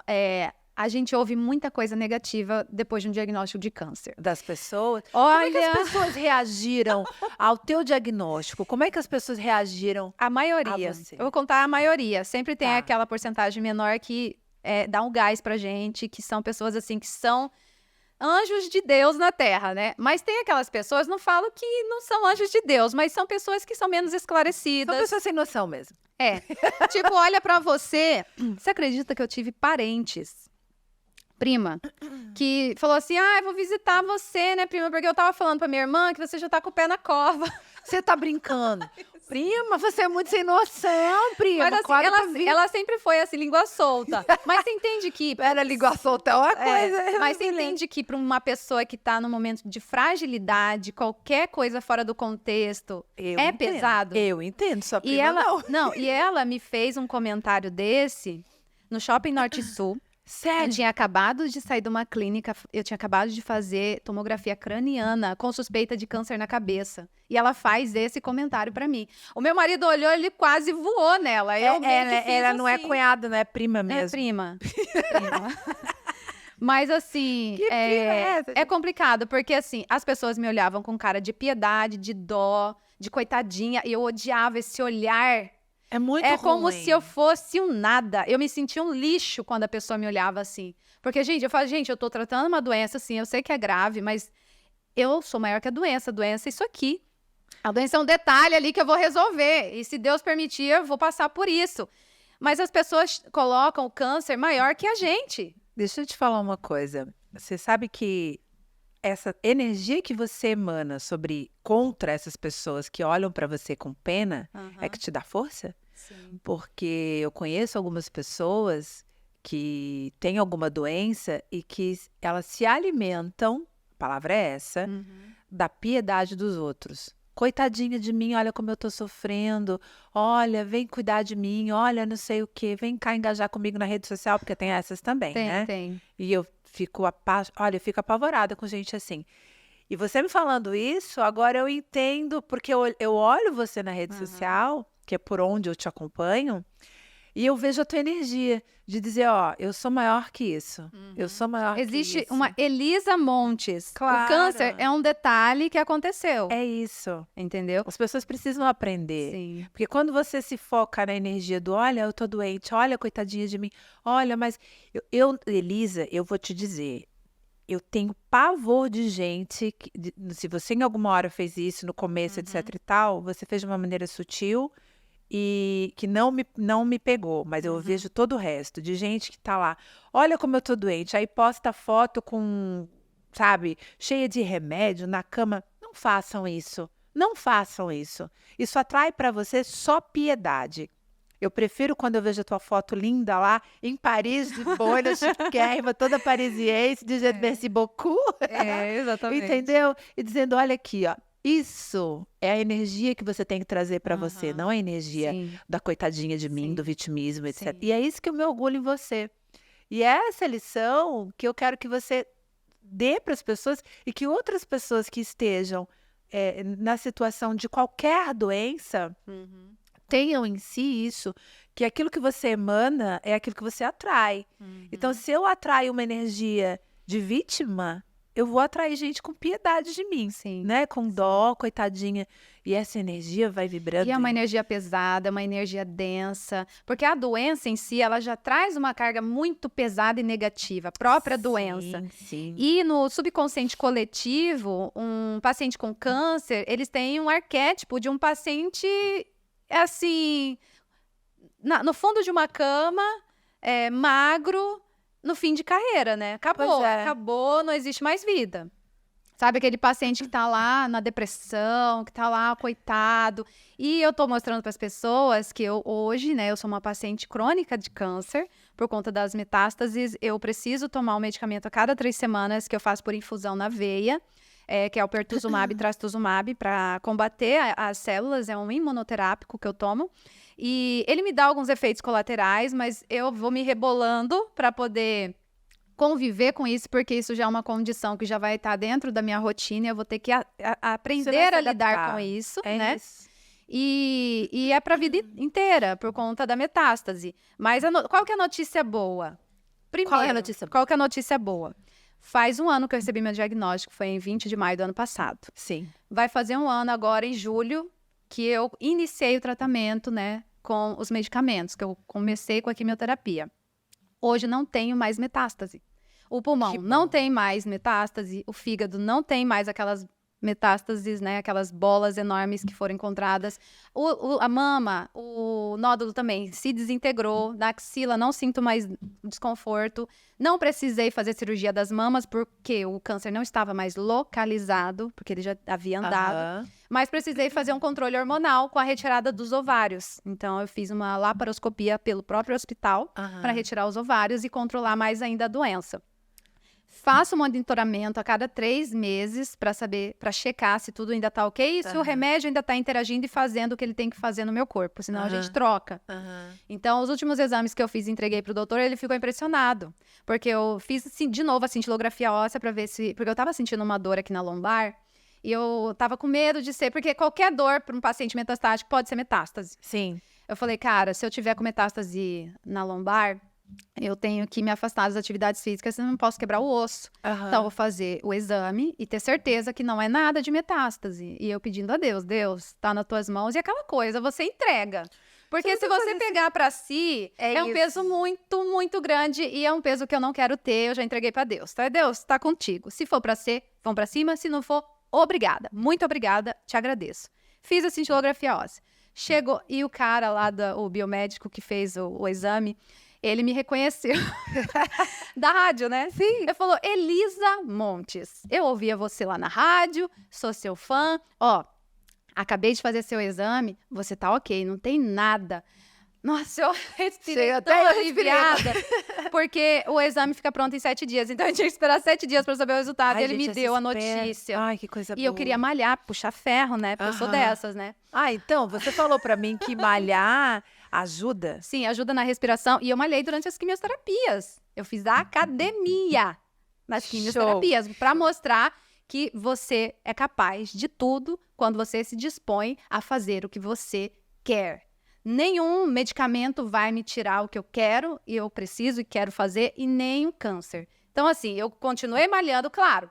a gente ouve muita coisa negativa depois de um diagnóstico de câncer. Das pessoas? Olha... Como é que as pessoas reagiram ao teu diagnóstico? Como é que as pessoas reagiram a maioria? a você? Eu vou contar a maioria. Sempre tem aquela porcentagem menor que dá um gás pra gente, que são pessoas assim, que são anjos de Deus na Terra, né? Mas tem aquelas pessoas, não falo que não são anjos de Deus, mas são pessoas que são menos esclarecidas. São pessoas sem noção mesmo. Tipo, olha pra você. Você acredita que eu tive parentes, prima, que falou assim, eu vou visitar você, né, prima? Porque eu tava falando pra minha irmã que você já tá com o pé na cova. Você tá brincando. Prima, você é muito sem noção, prima. Mas assim, ela sempre foi assim, língua solta. Mas você entende que... Era língua solta, é uma coisa. Mas você entende que para uma pessoa que tá num momento de fragilidade, qualquer coisa fora do contexto entendo. Pesado. Eu entendo, sua prima e ela me fez um comentário desse no Shopping Norte Sul. Sério? Eu tinha acabado de sair de uma clínica, eu tinha acabado de fazer tomografia craniana com suspeita de câncer na cabeça. E ela faz esse comentário pra mim. O meu marido olhou, ele quase voou nela. Ela não é cunhada, não é prima mesmo. É prima. Mas, assim, Que pira é essa, é gente? complicado, porque, assim, as pessoas me olhavam com cara de piedade, de dó, de coitadinha, e eu odiava esse olhar. É muito É como se ruim. eu fosse um nada. Eu me sentia um lixo quando a pessoa me olhava assim. Porque, gente, eu falo, gente, eu tô tratando uma doença, assim, eu sei que é grave, mas eu sou maior que a doença. A doença é isso aqui. A doença é um detalhe ali que eu vou resolver. E se Deus permitir, eu vou passar por isso. Mas as pessoas colocam o câncer maior que a gente. Deixa eu te falar uma coisa. Você sabe que essa energia que você emana contra essas pessoas que olham para você com pena é que te dá força? Sim. Porque eu conheço algumas pessoas que têm alguma doença e que elas se alimentam, a palavra é essa, da piedade dos outros. Coitadinha de mim, olha como eu tô sofrendo. Olha, vem cuidar de mim. Olha, não sei o quê. Vem cá engajar comigo na rede social, porque tem essas também, né? Tem. E eu fico, olha, eu fico apavorada com gente assim. E você me falando isso, agora eu entendo, porque eu olho você na rede social, que é por onde eu te acompanho, e eu vejo a tua energia de dizer, ó, eu sou maior que isso. Eu sou maior que Existe isso. uma Elisa Montes. Claro. O câncer é um detalhe que aconteceu. É isso. Entendeu? As pessoas precisam aprender. Sim. Porque quando você se foca na energia do, olha, eu tô doente, olha, coitadinha de mim, olha, mas Elisa, eu vou te dizer, eu tenho pavor de gente, se você em alguma hora fez isso no começo, etc e tal, você fez de uma maneira sutil e que não me pegou, mas eu vejo todo o resto, de gente que tá lá, olha como eu tô doente, aí posta foto com, sabe, cheia de remédio na cama. Não façam isso, não façam isso. Isso atrai para você só piedade. Eu prefiro quando eu vejo a tua foto linda lá, em Paris, de bolha, chiquérrima, toda parisiense, dizendo merci beaucoup. Exatamente. Entendeu? E dizendo, olha aqui, ó, isso é a energia que você tem que trazer para você, não a energia Sim. da coitadinha de mim, Sim. do vitimismo, etc. Sim. E é isso que eu me orgulho em você. E é essa lição que eu quero que você dê para as pessoas e que outras pessoas que estejam na situação de qualquer doença tenham em si isso, que aquilo que você emana é aquilo que você atrai. Então, se eu atraio uma energia de vítima, eu vou atrair gente com piedade de mim, Sim. né? Com dó, coitadinha. E essa energia vai vibrando. E é uma energia pesada, uma energia densa, porque a doença em si, ela já traz uma carga muito pesada e negativa, a própria doença. Sim. E no subconsciente coletivo, um paciente com câncer, eles têm um arquétipo de um paciente, assim, no fundo de uma cama, magro, no fim de carreira, né? Acabou, Pois é. acabou, não existe mais vida. Sabe, aquele paciente que tá lá na depressão, que tá lá, coitado. E eu tô mostrando para as pessoas que hoje, né, eu sou uma paciente crônica de câncer, por conta das metástases, eu preciso tomar um medicamento a cada 3 semanas, que eu faço por infusão na veia, que é o pertuzumab e trastuzumab, para combater as células, é um imunoterápico que eu tomo. E ele me dá alguns efeitos colaterais, mas eu vou me rebolando para poder conviver com isso, porque isso já é uma condição que já vai estar dentro da minha rotina, e eu vou ter que aprender a lidar com isso, né? Isso. E é para a vida inteira, por conta da metástase. Mas qual que é a notícia boa? Primeiro, Qual é a notícia boa? Qual que é a notícia boa? Faz 1 ano que eu recebi meu diagnóstico, foi em 20 de maio do ano passado. Sim. Vai fazer 1 ano agora, em julho, que eu iniciei o tratamento, né, com os medicamentos, que eu comecei com a quimioterapia. Hoje não tenho mais metástase. O pulmão Que bom. não tem mais metástase, o fígado não tem mais aquelas metástases, né, aquelas bolas enormes que foram encontradas. A mama, o nódulo também se desintegrou, da axila não sinto mais desconforto. Não precisei fazer cirurgia das mamas porque o câncer não estava mais localizado, porque ele já havia andado. Aham. Mas precisei fazer um controle hormonal com a retirada dos ovários. Então, eu fiz uma laparoscopia pelo próprio hospital Aham. para retirar os ovários e controlar mais ainda a doença. Faço um monitoramento a cada 3 meses para saber, para checar se tudo ainda tá ok e se o Aham. remédio ainda tá interagindo e fazendo o que ele tem que fazer no meu corpo, senão a gente Aham. troca. Aham. Então, os últimos exames que eu fiz e entreguei pro doutor, ele ficou impressionado. Porque eu fiz, assim, de novo a cintilografia óssea para ver se... Porque eu tava sentindo uma dor aqui na lombar e eu tava com medo de ser... Porque qualquer dor para um paciente metastático pode ser metástase. Sim. Eu falei, cara, se eu tiver com metástase na lombar, eu tenho que me afastar das atividades físicas, senão eu não posso quebrar o osso. Aham. Então, eu vou fazer o exame e ter certeza que não é nada de metástase. E eu pedindo a Deus, Deus, tá nas tuas mãos. E aquela coisa, você entrega. Porque Você se não tá você fazendo pegar pra si, é um isso. peso muito, muito grande. E é um peso que eu não quero ter, eu já entreguei pra Deus. Tá, Deus, tá contigo. Se for pra ser, vão pra cima. Se não for, obrigada. Muito obrigada, te agradeço. Fiz a cintilografia óssea. Chegou, e o cara lá, o biomédico que fez o exame, ele me reconheceu. Da rádio, né? Sim. Ele falou, Elisa Montes, eu ouvia você lá na rádio, sou seu fã. Ó, acabei de fazer seu exame, você tá ok, não tem nada. Nossa, eu respirei Chega, tão até eu respirei aliviada, porque o exame fica pronto em 7 dias. Então, eu tinha que esperar 7 dias para saber o resultado. Ai, e ele gente, me essa deu a espera. notícia. Ai, que coisa E boa. eu queria malhar, puxar ferro, né? Porque eu sou Aham. dessas, né? Ah, então, você falou pra mim que malhar ajuda? Sim, ajuda na respiração. E eu malhei durante as quimioterapias. Eu fiz a academia nas Show. quimioterapias para mostrar que você é capaz de tudo quando você se dispõe a fazer o que você quer. Nenhum medicamento vai me tirar o que eu quero e eu preciso e quero fazer, e nem o câncer. Então, assim, eu continuei malhando, claro.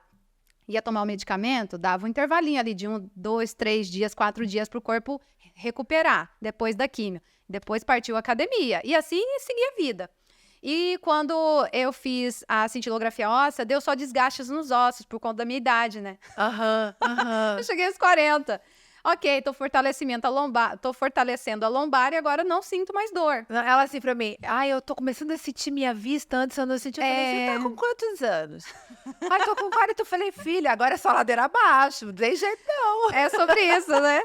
Ia tomar o medicamento, dava um intervalinho ali de 1, 2, 3 dias, 4 dias para o corpo recuperar depois da quimio. Depois partiu a academia. E assim segui a vida. E quando eu fiz a cintilografia óssea, deu só desgastes nos ossos, por conta da minha idade, né? Aham, aham. Eu cheguei aos 40. Ok, tô fortalecendo a lombar e agora não sinto mais dor. Ela assim pra mim, ai, eu tô começando a sentir minha vista, antes eu não sentia. Eu falei, você tá com quantos anos? Ai, tô com 40. Eu falei, filha, agora é só ladeira abaixo, não tem jeito não. É sobre isso, né?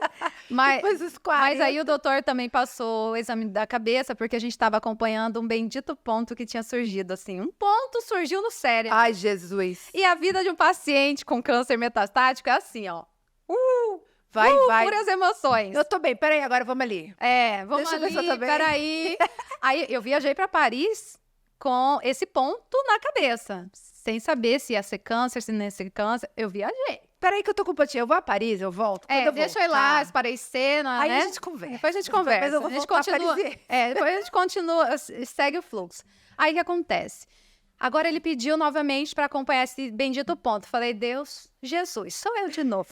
Depois dos 40. Mas aí o doutor também passou o exame da cabeça, porque a gente estava acompanhando um bendito ponto que tinha surgido, assim. Um ponto surgiu no cérebro. Ai, Jesus. E a vida de um paciente com câncer metastático é assim, ó. Vai. Puras emoções. Eu tô bem, peraí, agora vamos ali. Vamos Deixa eu ver se eu ali, tô bem. peraí. Aí eu viajei para Paris com esse ponto na cabeça. Sem saber se ia ser câncer, se não ia ser câncer. Eu viajei. Peraí que eu tô com pontinha. Eu vou a Paris, eu volto. Quando eu Deixa eu ir voltar. lá, esparecer, Aí né? a gente conversa. Depois a gente conversa. Mas eu vou a gente voltar continua. parisiense. Depois a gente continua, segue o fluxo. Aí o que acontece? Agora ele pediu novamente para acompanhar esse bendito ponto. Falei, Deus, Jesus, sou eu de novo.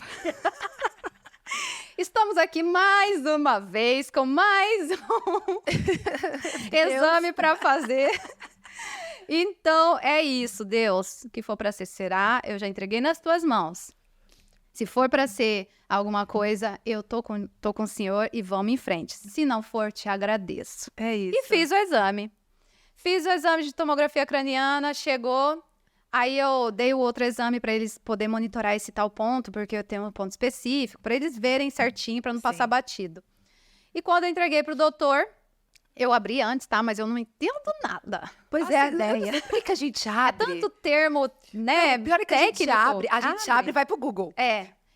Estamos aqui mais uma vez com mais um exame para fazer. Então é isso, Deus. O que for para ser será. Eu já entreguei nas tuas mãos. Se for para ser alguma coisa, eu tô com o senhor e vamos em frente. Se não for, te agradeço. É isso. E fiz o exame. Fiz o exame de tomografia craniana, chegou. Aí eu dei o outro exame para eles poderem monitorar esse tal ponto, porque eu tenho um ponto específico, para eles verem certinho, para não passar batido. E quando eu entreguei pro doutor, eu abri antes, tá? Mas eu não entendo nada. Pois Faço é, ideia. sempre que a gente É abre. tanto termo, né? Não, pior é que a gente técnico. abre, e vai pro Google.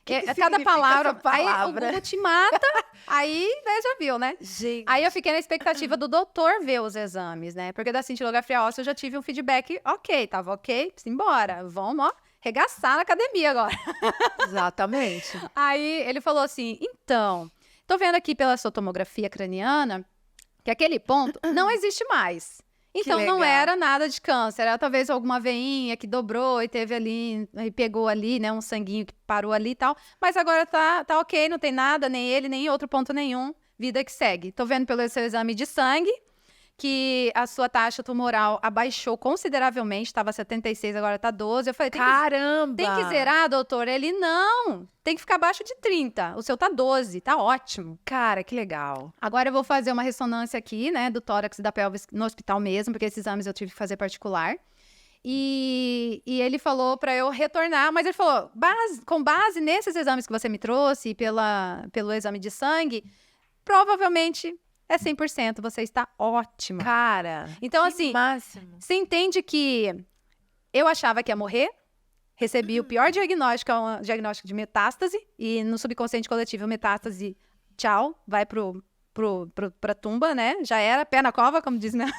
Que que cada significa palavra. essa palavra? Aí o Google te mata, aí né, já viu, né? Gente. Aí eu fiquei na expectativa do doutor ver os exames, né? Porque da cintilografia óssea eu já tive um feedback ok, tava ok, simbora, vamos, ó, regaçar na academia agora. Exatamente. Aí ele falou assim, então, tô vendo aqui pela sua tomografia craniana que aquele ponto não existe mais. Então não legal. era nada de câncer, era talvez alguma veinha que dobrou e teve ali, e pegou ali, né, um sanguinho que parou ali e tal. Mas agora tá ok, não tem nada, nem ele, nem outro ponto nenhum, vida que segue. Tô vendo pelo seu exame de sangue que a sua taxa tumoral abaixou consideravelmente, estava 76, agora tá 12. Eu falei, Caramba! tem que zerar, doutor? Ele, não, tem que ficar abaixo de 30. O seu tá 12, tá ótimo. Cara, que legal. Agora eu vou fazer uma ressonância aqui, né, do tórax e da pelvis no hospital mesmo, porque esses exames eu tive que fazer particular. E ele falou para eu retornar, mas ele falou, com base nesses exames que você me trouxe e pelo exame de sangue, provavelmente é 100%, você está ótima. Cara, Então, que assim, máximo. você entende que eu achava que ia morrer, recebi o pior diagnóstico, é um diagnóstico de metástase, e no subconsciente coletivo, metástase, tchau, vai pra tumba, né? Já era, pé na cova, como diz minha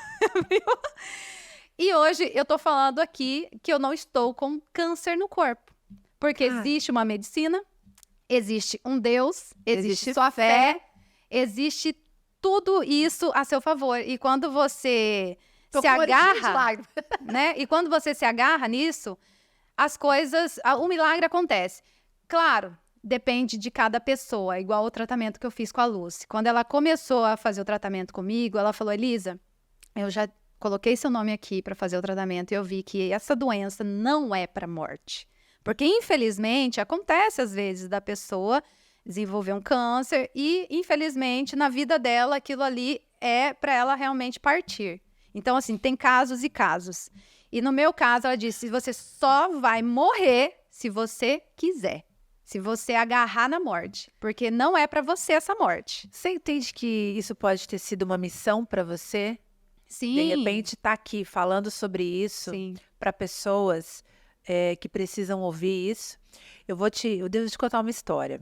E hoje eu tô falando aqui que eu não estou com câncer no corpo. Porque existe uma medicina, existe um Deus, existe sua fé, existe tudo isso a seu favor. E quando você Tô se com o olho cheio de agarra, lágrimas. né? E quando você se agarra nisso, as coisas, o milagre acontece. Claro, depende de cada pessoa, igual o tratamento que eu fiz com a Lucy. Quando ela começou a fazer o tratamento comigo, ela falou, Elisa, eu já coloquei seu nome aqui para fazer o tratamento e eu vi que essa doença não é para morte. Porque, infelizmente, acontece às vezes da pessoa desenvolver um câncer e, infelizmente, na vida dela, aquilo ali é para ela realmente partir. Então, assim, tem casos e casos. E no meu caso, ela disse, você só vai morrer se você quiser. Se você agarrar na morte. Porque não é para você essa morte. Você entende que isso pode ter sido uma missão para você? Sim. De repente, tá aqui falando sobre isso para pessoas que precisam ouvir isso. Eu devo te contar uma história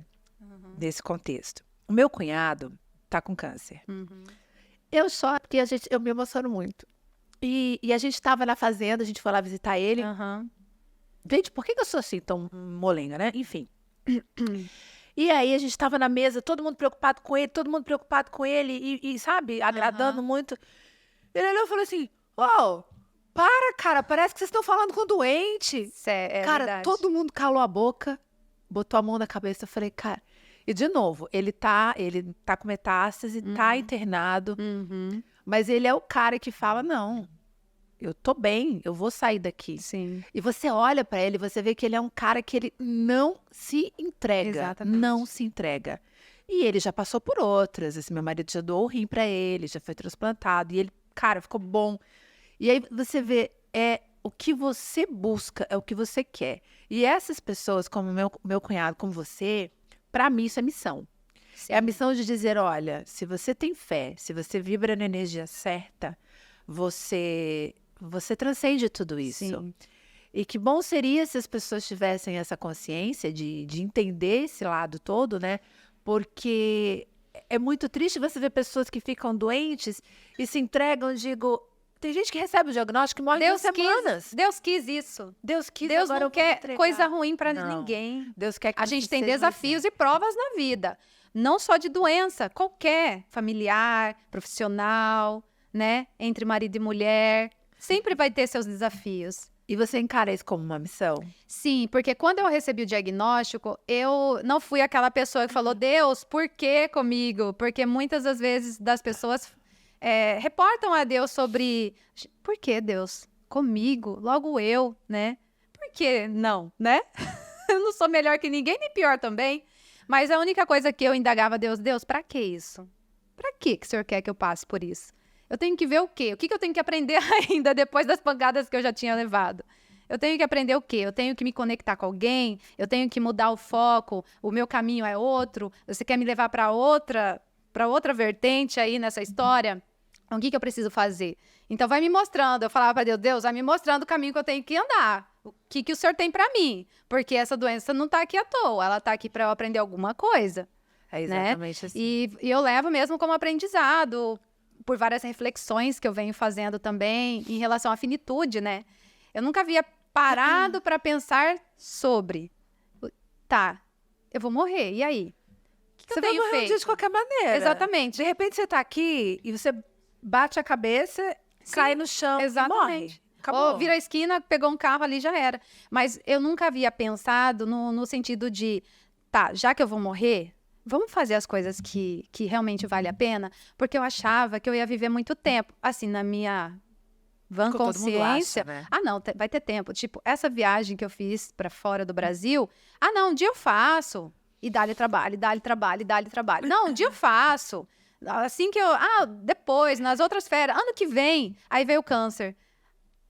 nesse contexto. O meu cunhado tá com câncer. Eu choro porque eu me emociono muito. E a gente estava na fazenda, a gente foi lá visitar ele. Gente, por que eu sou assim tão molenga, né? Enfim. E aí a gente estava na mesa, todo mundo preocupado com ele, e sabe, agradando muito. Ele olhou e falou assim, para, cara, parece que vocês estão falando com o doente. Cara, verdade. todo mundo calou a boca, botou a mão na cabeça, eu falei, cara... E de novo, ele tá com metástase, tá internado, mas ele é o cara que fala, não, eu tô bem, eu vou sair daqui. Sim. E você olha pra ele, você vê que ele é um cara que ele não se entrega. Exatamente. Não se entrega. E ele já passou por outras, assim, meu marido já doou o rim pra ele, já foi transplantado, e ele, cara, ficou bom. E aí você vê, o que você busca, é o que você quer. E essas pessoas, como meu cunhado, como você... Para mim, isso é missão. Sim. É a missão de dizer, olha, se você tem fé, se você vibra na energia certa, você transcende tudo isso. Sim. E que bom seria se as pessoas tivessem essa consciência de entender esse lado todo, né? Porque é muito triste você ver pessoas que ficam doentes e se entregam, tem gente que recebe o diagnóstico e morre em semanas. Deus quis isso. Deus agora não quer coisa ruim para ninguém. Deus quer que a gente tem desafios e provas na vida. Não só de doença, qualquer. Familiar, profissional, né? Entre marido e mulher. Sempre vai ter seus desafios. E você encara isso como uma missão? Sim, porque quando eu recebi o diagnóstico, eu não fui aquela pessoa que falou, Deus, por que comigo? Porque muitas das vezes das pessoas... reportam a Deus sobre... Por que Deus? Comigo? Logo eu, né? Por que não, né? Eu não sou melhor que ninguém, nem pior também. Mas a única coisa que eu indagava a Deus, pra que isso? Pra que o Senhor quer que eu passe por isso? Eu tenho que ver o quê? O que eu tenho que aprender ainda depois das pancadas que eu já tinha levado? Eu tenho que aprender o quê? Eu tenho que me conectar com alguém? Eu tenho que mudar o foco? O meu caminho é outro? Você quer me levar para outra vertente aí nessa história? O que eu preciso fazer? Então, vai me mostrando. Eu falava para Deus, vai me mostrando o caminho que eu tenho que andar. O que o Senhor tem para mim? Porque essa doença não está aqui à toa. Ela está aqui para eu aprender alguma coisa. É exatamente assim. E eu levo mesmo como aprendizado, por várias reflexões que eu venho fazendo também, em relação à finitude, né? Eu nunca havia parado para pensar sobre. Tá, eu vou morrer, e aí? O que você eu tenho vai morrer um dia de qualquer maneira. Exatamente. De repente você tá aqui e você bate a cabeça, cai no chão e morre. Acabou. Ou vira a esquina, pegou um carro ali, já era. Mas eu nunca havia pensado no sentido de, tá, já que eu vou morrer, vamos fazer as coisas que realmente vale a pena? Porque eu achava que eu ia viver muito tempo. Assim, na minha vã consciência. Acha, né? Ah, não, vai ter tempo. Tipo, essa viagem que eu fiz para fora do Brasil, não, um dia eu faço. E dá-lhe trabalho, dá-lhe trabalho, dá-lhe trabalho. Não, um dia eu faço. Assim que eu... depois, nas outras férias, ano que vem. Aí veio o câncer.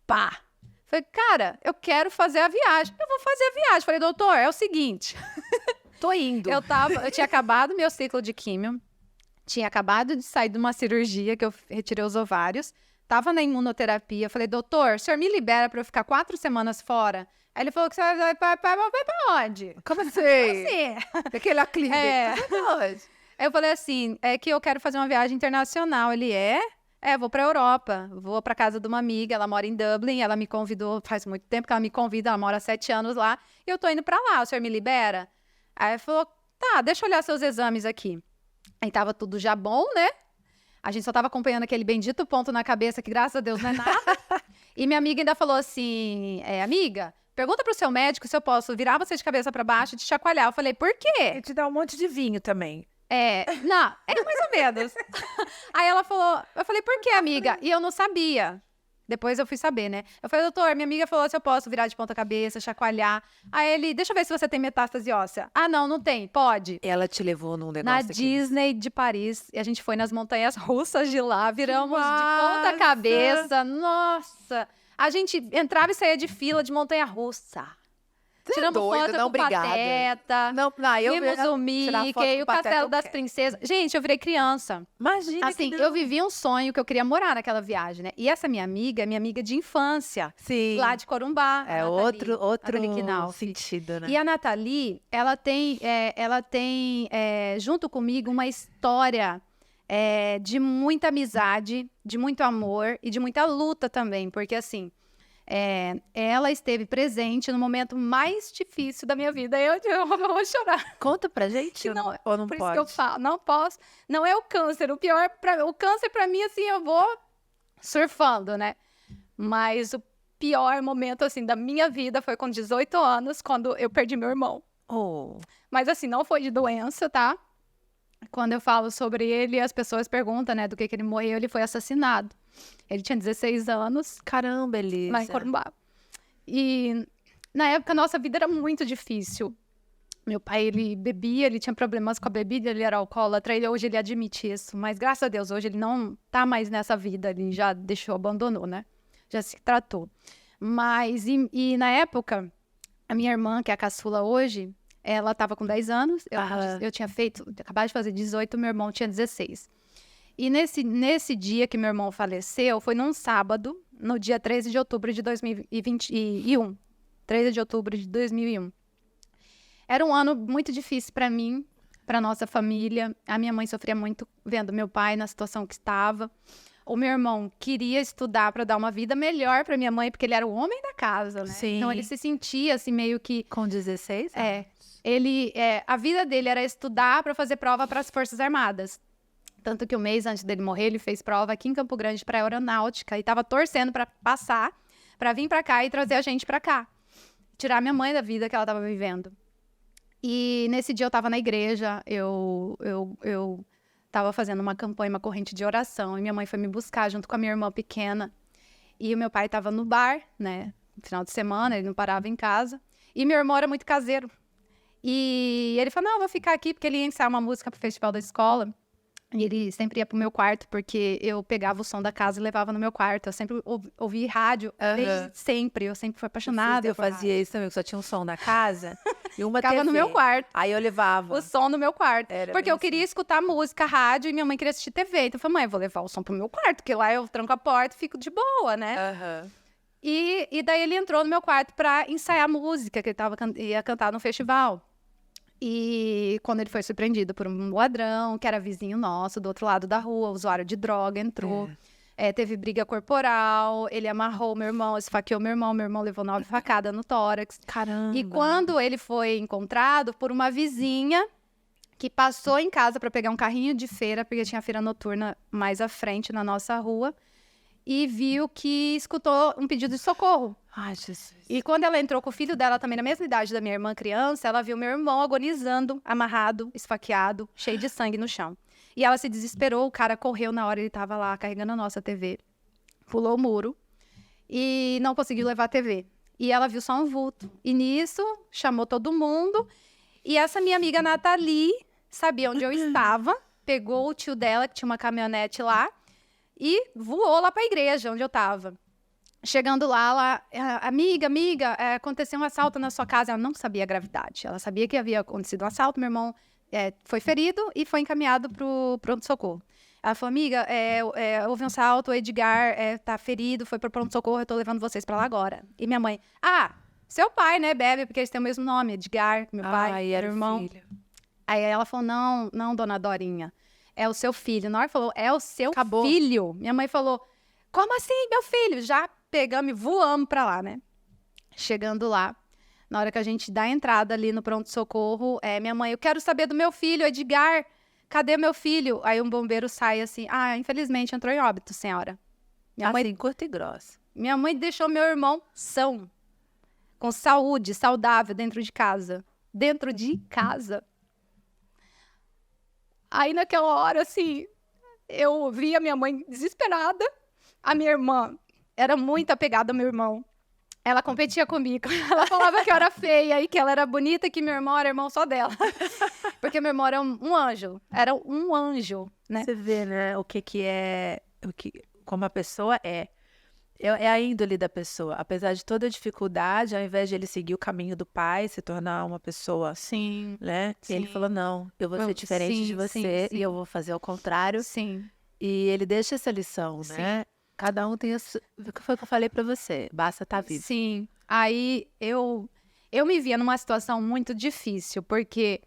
Pá! Falei, cara, eu quero fazer a viagem. Eu vou fazer a viagem. Falei, doutor, é o seguinte. Tô indo. Eu tinha acabado meu ciclo de químio. Tinha acabado de sair de uma cirurgia que eu retirei os ovários. Tava na imunoterapia. Falei, doutor, o senhor me libera para eu ficar 4 semanas fora? Aí ele falou que você vai pra onde? Como assim? Daquela clínica. Aí eu falei assim, é que eu quero fazer uma viagem internacional. Ele vou pra Europa, vou pra casa de uma amiga, ela mora em Dublin, ela me convidou, faz muito tempo que ela me convida, ela mora há 7 anos lá, e eu tô indo pra lá, o senhor me libera? Aí ele falou, tá, deixa eu olhar seus exames aqui. Aí tava tudo já bom, né? A gente só tava acompanhando aquele bendito ponto na cabeça, que graças a Deus não é nada. E minha amiga ainda falou assim, amiga, pergunta pro seu médico se eu posso virar você de cabeça pra baixo e te chacoalhar. Eu falei, por quê? E te dá um monte de vinho também. Não, é mais ou menos. Aí ela falou, eu falei, por quê, amiga? E eu não sabia. Depois eu fui saber, né? Eu falei, doutor, minha amiga falou se eu posso virar de ponta cabeça, chacoalhar. Aí ele, deixa eu ver se você tem metástase óssea. Ah, não tem, pode. Ela te levou num negócio Na daquele. Disney de Paris, e a gente foi nas montanhas russas de lá, viramos de Massa! ponta cabeça. Nossa! A gente entrava e saía de fila de montanha russa. Você Tiramos doida, foto não, com o obrigada. Pateta. Não, eu Vimos ia o tirar foto Mickey, com o Castelo Pateta, das eu quero. Princesas. Gente, eu virei criança. Imagina Assim, que eu vivi um sonho que eu queria morar naquela viagem, né? E essa minha amiga é minha amiga de infância, Sim. lá de Corumbá. a É Nathalie, outro Nathalie Knauf. sentido, né? E a Nathalie, ela tem junto comigo uma história de muita amizade, de muito amor e de muita luta também, porque assim, ela esteve presente no momento mais difícil da minha vida. Eu vou chorar. Conta pra gente, Não, ou não por pode? isso que eu falo, não posso. Não é o câncer, o câncer pra mim, assim, eu vou surfando, né? Mas o pior momento, assim, da minha vida foi com 18 anos, quando eu perdi meu irmão. Oh, Mas, assim, não foi de doença, tá? Quando eu falo sobre ele, as pessoas perguntam, né, do que ele morreu. Ele foi assassinado. Ele tinha 16 anos, caramba, Elisa. lá em Corumbá. E, na época, nossa vida era muito difícil. Meu pai, ele bebia, ele tinha problemas com a bebida, ele era alcoólatra, hoje ele admite isso. Mas, graças a Deus, hoje ele não tá mais nessa vida, ele já abandonou, né? Já se tratou. Mas, e na época, a minha irmã, que é a caçula hoje, ela tava com 10 anos, eu tinha acabado de fazer 18, meu irmão tinha 16. E nesse dia que meu irmão faleceu, foi num sábado, no dia 13 de outubro de 2021. 13 de outubro de 2001. Era um ano muito difícil para mim, para nossa família. A minha mãe sofria muito vendo meu pai na situação que estava. O meu irmão queria estudar para dar uma vida melhor para minha mãe, porque ele era o homem da casa, né? Sim. Então ele se sentia assim meio que Com 16? a vida dele era estudar para fazer prova para as Forças Armadas. Tanto que um mês antes dele morrer, ele fez prova aqui em Campo Grande para aeronáutica e estava torcendo para passar, para vir para cá e trazer a gente para cá. Tirar minha mãe da vida que ela estava vivendo. E nesse dia eu estava na igreja, eu estava fazendo uma campanha, uma corrente de oração, e minha mãe foi me buscar junto com a minha irmã pequena. E o meu pai estava no bar, né, no final de semana, ele não parava em casa. E meu irmão era muito caseiro. E ele falou, não, eu vou ficar aqui, porque ele ia ensaiar uma música pro festival da escola. E ele sempre ia pro meu quarto, porque eu pegava o som da casa e levava no meu quarto. Eu sempre ouvi rádio, desde sempre. Eu sempre fui apaixonada. Eu fazia isso também, que só tinha um som na casa e uma Ficava TV. no meu quarto. Aí eu levava. O som no meu quarto. Era porque bem eu queria escutar música, rádio, e minha mãe queria assistir TV. Então eu falei, mãe, eu vou levar o som pro meu quarto, porque lá eu tranco a porta e fico de boa, né? Aham. E daí ele entrou no meu quarto pra ensaiar música, que ele ia cantar no festival. E quando ele foi surpreendido por um ladrão, que era vizinho nosso, do outro lado da rua, usuário de droga, entrou. Teve briga corporal, ele amarrou meu irmão, esfaqueou meu irmão levou 9 facadas no tórax. Caramba. E quando ele foi encontrado por uma vizinha que passou em casa para pegar um carrinho de feira, porque tinha feira noturna mais à frente na nossa rua, e viu que escutou um pedido de socorro. Ai, Jesus. E quando ela entrou com o filho dela, também na mesma idade da minha irmã criança, ela viu meu irmão agonizando, amarrado, esfaqueado, cheio de sangue no chão. E ela se desesperou, o cara correu na hora, ele estava lá carregando a nossa TV, pulou o muro e não conseguiu levar a TV. E ela viu só um vulto. E nisso, chamou todo mundo. E essa minha amiga Nathalie sabia onde eu estava, pegou o tio dela, que tinha uma caminhonete lá, e voou lá para a igreja, onde eu estava. Chegando lá, amiga, aconteceu um assalto na sua casa. Ela não sabia a gravidade. Ela sabia que havia acontecido um assalto. Meu irmão foi ferido e foi encaminhado para o pronto-socorro. Ela falou, amiga, houve um assalto, o Edgar tá ferido, foi para o pronto-socorro, eu tô levando vocês para lá agora. E minha mãe, seu pai, né, bebe, porque eles têm o mesmo nome, Edgar, meu pai, era meu irmão. filho. Aí ela falou, não, dona Dorinha, é o seu filho. Na hora falou, é o seu Acabou. filho. Minha mãe falou, como assim, meu filho? Já pegamos e voamos pra lá, né? Chegando lá, na hora que a gente dá a entrada ali no pronto-socorro, minha mãe, eu quero saber do meu filho, Edgar. cadê meu filho? Aí um bombeiro sai assim, infelizmente entrou em óbito, senhora. Assim, curta e grossa. Minha mãe deixou meu irmão são, com saúde, saudável, dentro de casa. Dentro de casa. Aí naquela hora, assim, eu vi a minha mãe desesperada. A minha irmã era muito apegada ao meu irmão. Ela competia comigo. Ela falava que eu era feia e que ela era bonita e que meu irmão era irmão só dela. Porque meu irmão era um anjo. Era um anjo, né? Você vê, né, como a pessoa é. É a índole da pessoa. Apesar de toda a dificuldade, ao invés de ele seguir o caminho do pai, se tornar uma pessoa, Sim. né? Sim. Ele falou, não, eu vou ser diferente de você e eu vou fazer ao contrário. Sim. E ele deixa essa lição, né? Cada um tem o que foi que eu falei pra você? Basta estar vivo. Sim. Aí eu me via numa situação muito difícil, porque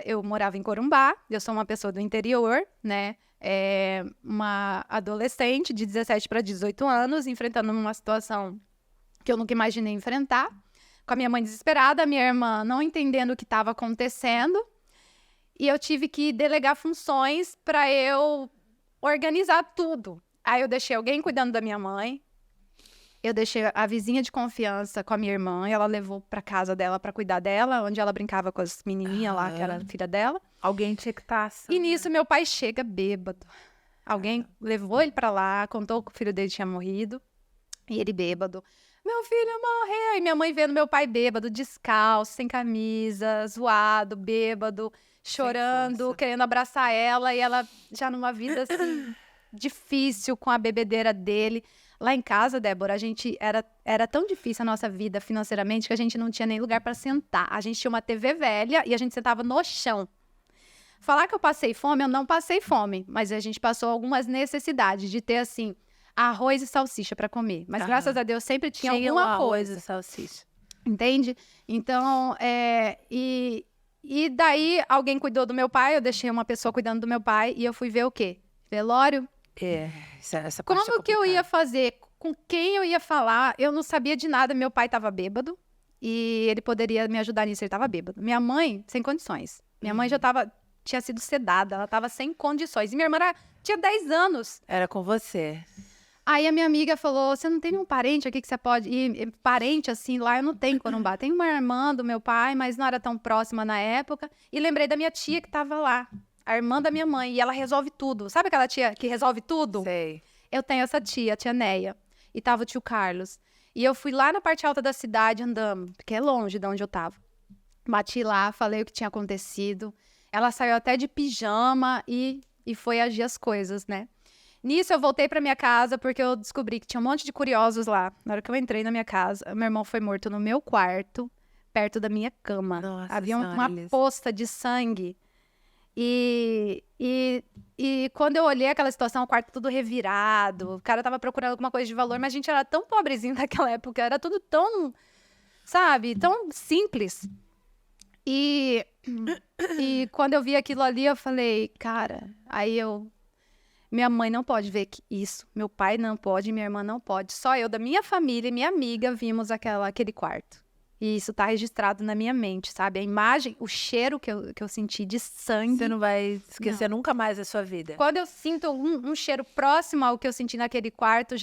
eu morava em Corumbá, eu sou uma pessoa do interior, né? Uma adolescente de 17 para 18 anos, enfrentando uma situação que eu nunca imaginei enfrentar, com a minha mãe desesperada, a minha irmã não entendendo o que estava acontecendo, e eu tive que delegar funções para eu organizar tudo. Aí eu deixei alguém cuidando da minha mãe, eu deixei a vizinha de confiança com a minha irmã, e ela levou para casa dela para cuidar dela, onde ela brincava com as menininhas lá, que era filha dela. Alguém tinha que estar assim. E nisso meu pai chega bêbado. Alguém levou ele para lá, contou que o filho dele tinha morrido, e ele bêbado. Meu filho morreu! E minha mãe vendo meu pai bêbado, descalço, sem camisa, zoado, bêbado, chorando, querendo abraçar ela, e ela já numa vida assim difícil com a bebedeira dele. Lá em casa, Débora, a gente era tão difícil a nossa vida financeiramente que a gente não tinha nem lugar para sentar. A gente tinha uma TV velha e a gente sentava no chão. Falar que eu passei fome, eu não passei fome, mas a gente passou algumas necessidades de ter, assim, arroz e salsicha para comer. Mas graças a Deus sempre tinha alguma arroz coisa. e salsicha. Entende? Então, e daí alguém cuidou do meu pai, eu deixei uma pessoa cuidando do meu pai e eu fui ver o quê? Velório. Essa parte Como que eu ia fazer? Com quem eu ia falar? Eu não sabia de nada. Meu pai estava bêbado e ele poderia me ajudar nisso. Ele estava bêbado. Minha mãe, sem condições. Minha mãe tinha sido sedada. Ela estava sem condições. E minha irmã tinha 10 anos. Era com você. Aí a minha amiga falou, você não tem nenhum parente aqui que você pode... E parente, assim, lá eu não tenho em Corumbá. Tem uma irmã do meu pai, mas não era tão próxima na época. E lembrei da minha tia que estava lá. A irmã da minha mãe, e ela resolve tudo. Sabe aquela tia que resolve tudo? Sei. Eu tenho essa tia, a tia Neia, e tava o tio Carlos. E eu fui lá na parte alta da cidade andando, porque é longe de onde eu tava. Bati lá, falei o que tinha acontecido. Ela saiu até de pijama e foi agir as coisas, né? Nisso eu voltei pra minha casa, porque eu descobri que tinha um monte de curiosos lá. Na hora que eu entrei na minha casa, meu irmão foi morto no meu quarto, perto da minha cama. Nossa Havia Senhora, uma Elisa. poça de sangue. E quando eu olhei aquela situação, o quarto tudo revirado, o cara tava procurando alguma coisa de valor, mas a gente era tão pobrezinho naquela época, era tudo tão, sabe, tão simples. E quando eu vi aquilo ali, eu falei, cara, minha mãe não pode ver isso, meu pai não pode, minha irmã não pode, só eu da minha família e minha amiga vimos aquele quarto. E isso tá registrado na minha mente, sabe? A imagem, o cheiro que eu senti de sangue. Você não vai esquecer nunca mais da sua vida. Quando eu sinto um cheiro próximo ao que eu senti naquele quarto,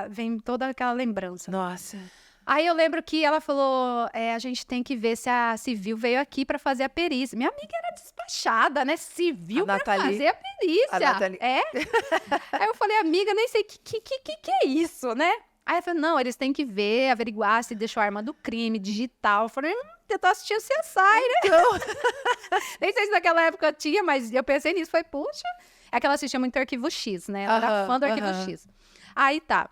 vem toda aquela lembrança. Nossa. Aí eu lembro que ela falou, a gente tem que ver se a civil veio aqui pra fazer a perícia. Minha amiga era despachada, né? Civil pra fazer a perícia. A Nathalie. Aí eu falei, amiga, nem sei o que é isso, né? Aí ela falou, não, eles têm que ver, averiguar se deixou a arma do crime, digital. Eu falei, eu tô assistindo CSI, né? Então... Nem sei se naquela época tinha, mas eu pensei nisso. Falei, puxa. É que ela assistia muito Arquivo X, né? Ela era fã do Arquivo X. Aí tá.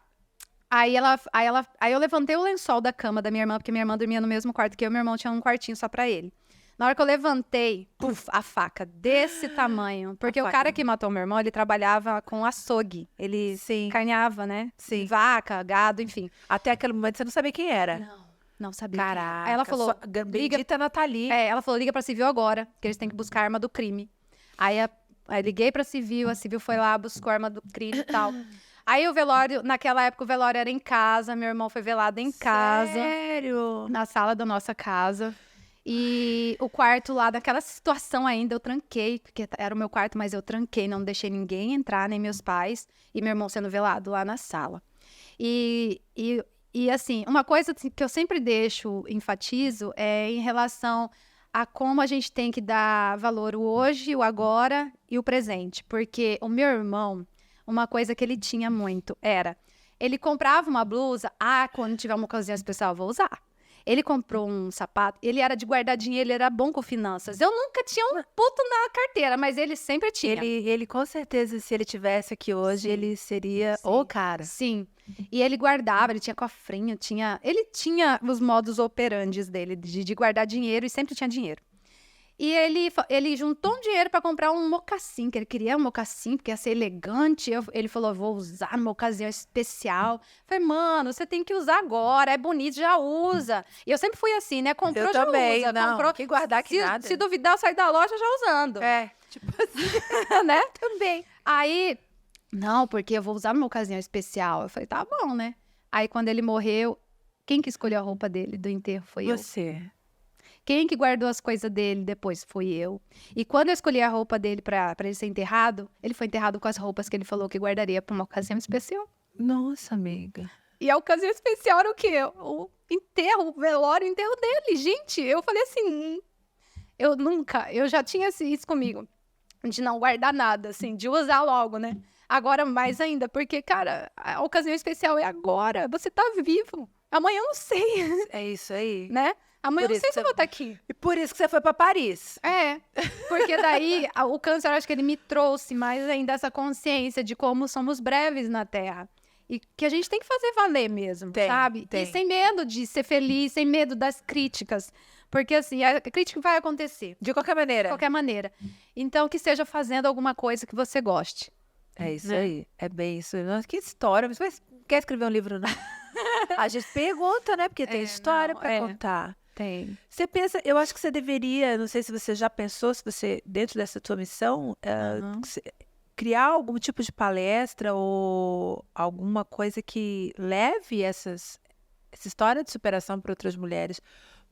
Aí eu levantei o lençol da cama da minha irmã, porque minha irmã dormia no mesmo quarto que eu, meu irmão tinha um quartinho só pra ele. Na hora que eu levantei, a faca desse tamanho. Porque o cara que matou meu irmão, ele trabalhava com açougue. Ele carneava, né? Sim. Vaca, gado, enfim. Até aquele momento você não sabia quem era. Não sabia. Caraca. Aí ela falou, bendita Nathalie. Ela falou, liga pra Civil agora, que eles têm que buscar a arma do crime. Aí liguei pra Civil, a Civil foi lá, buscou a arma do crime e tal. Aí o velório, naquela época o velório era em casa, meu irmão foi velado em casa. Sério? Na sala da nossa casa. E o quarto lá, daquela situação ainda, eu tranquei, porque era o meu quarto, mas eu tranquei, não deixei ninguém entrar, nem meus pais, e meu irmão sendo velado lá na sala. E assim, uma coisa que eu sempre enfatizo, é em relação a como a gente tem que dar valor o hoje, o agora e o presente. Porque o meu irmão, uma coisa que ele tinha muito era, ele comprava uma blusa, quando tiver uma ocasião especial eu vou usar. Ele comprou um sapato, ele era de guardar dinheiro, ele era bom com finanças. Eu nunca tinha um puto na carteira, mas ele sempre tinha. Ele com certeza, se ele tivesse aqui hoje, ele seria o cara. Sim. E ele guardava, ele tinha cofrinho, ele tinha os modus operandes dele, de guardar dinheiro, e sempre tinha dinheiro. E ele juntou um dinheiro para comprar um mocassim, que ele queria um mocassim, porque ia ser elegante. Ele falou, vou usar numa ocasião especial. Falei, mano, você tem que usar agora, é bonito, já usa. E eu sempre fui assim, né? Comprou, eu já também, usa. não, Comprou, que guardar que nada. Se duvidar, eu saio da loja já usando. É, tipo assim, né? Também. Aí, não, porque eu vou usar numa ocasião especial. Eu falei, tá bom, né? Aí, quando ele morreu, quem que escolheu a roupa dele do enterro foi eu. Você. Quem que guardou as coisas dele depois fui eu. E quando eu escolhi a roupa dele pra ele ser enterrado, ele foi enterrado com as roupas que ele falou que guardaria pra uma ocasião especial. Nossa, amiga. E a ocasião especial era o quê? O enterro, o velório, o enterro dele. Gente, eu falei assim, eu já tinha isso comigo, de não guardar nada, assim, de usar logo, né? Agora mais ainda, porque, cara, a ocasião especial é agora, você tá vivo. Amanhã eu não sei, É isso aí. né? Amanhã eu Por não sei isso se eu vou estar aqui. E por isso que você foi pra Paris. É, porque daí o câncer, eu acho que ele me trouxe mais ainda essa consciência de como somos breves na Terra. E que a gente tem que fazer valer mesmo, sabe? Tem. E sem medo de ser feliz, sem medo das críticas. Porque, assim, a crítica vai acontecer. De qualquer maneira. De qualquer maneira. Então, que seja fazendo alguma coisa que você goste. É isso né? aí. É bem isso. Nossa, que história. Você quer escrever um livro, não? A gente pergunta, né? Porque tem história pra contar. Tem. Você pensa, eu acho que você deveria, não sei se você já pensou, se você, dentro dessa tua missão, criar algum tipo de palestra ou alguma coisa que leve essa história de superação para outras mulheres,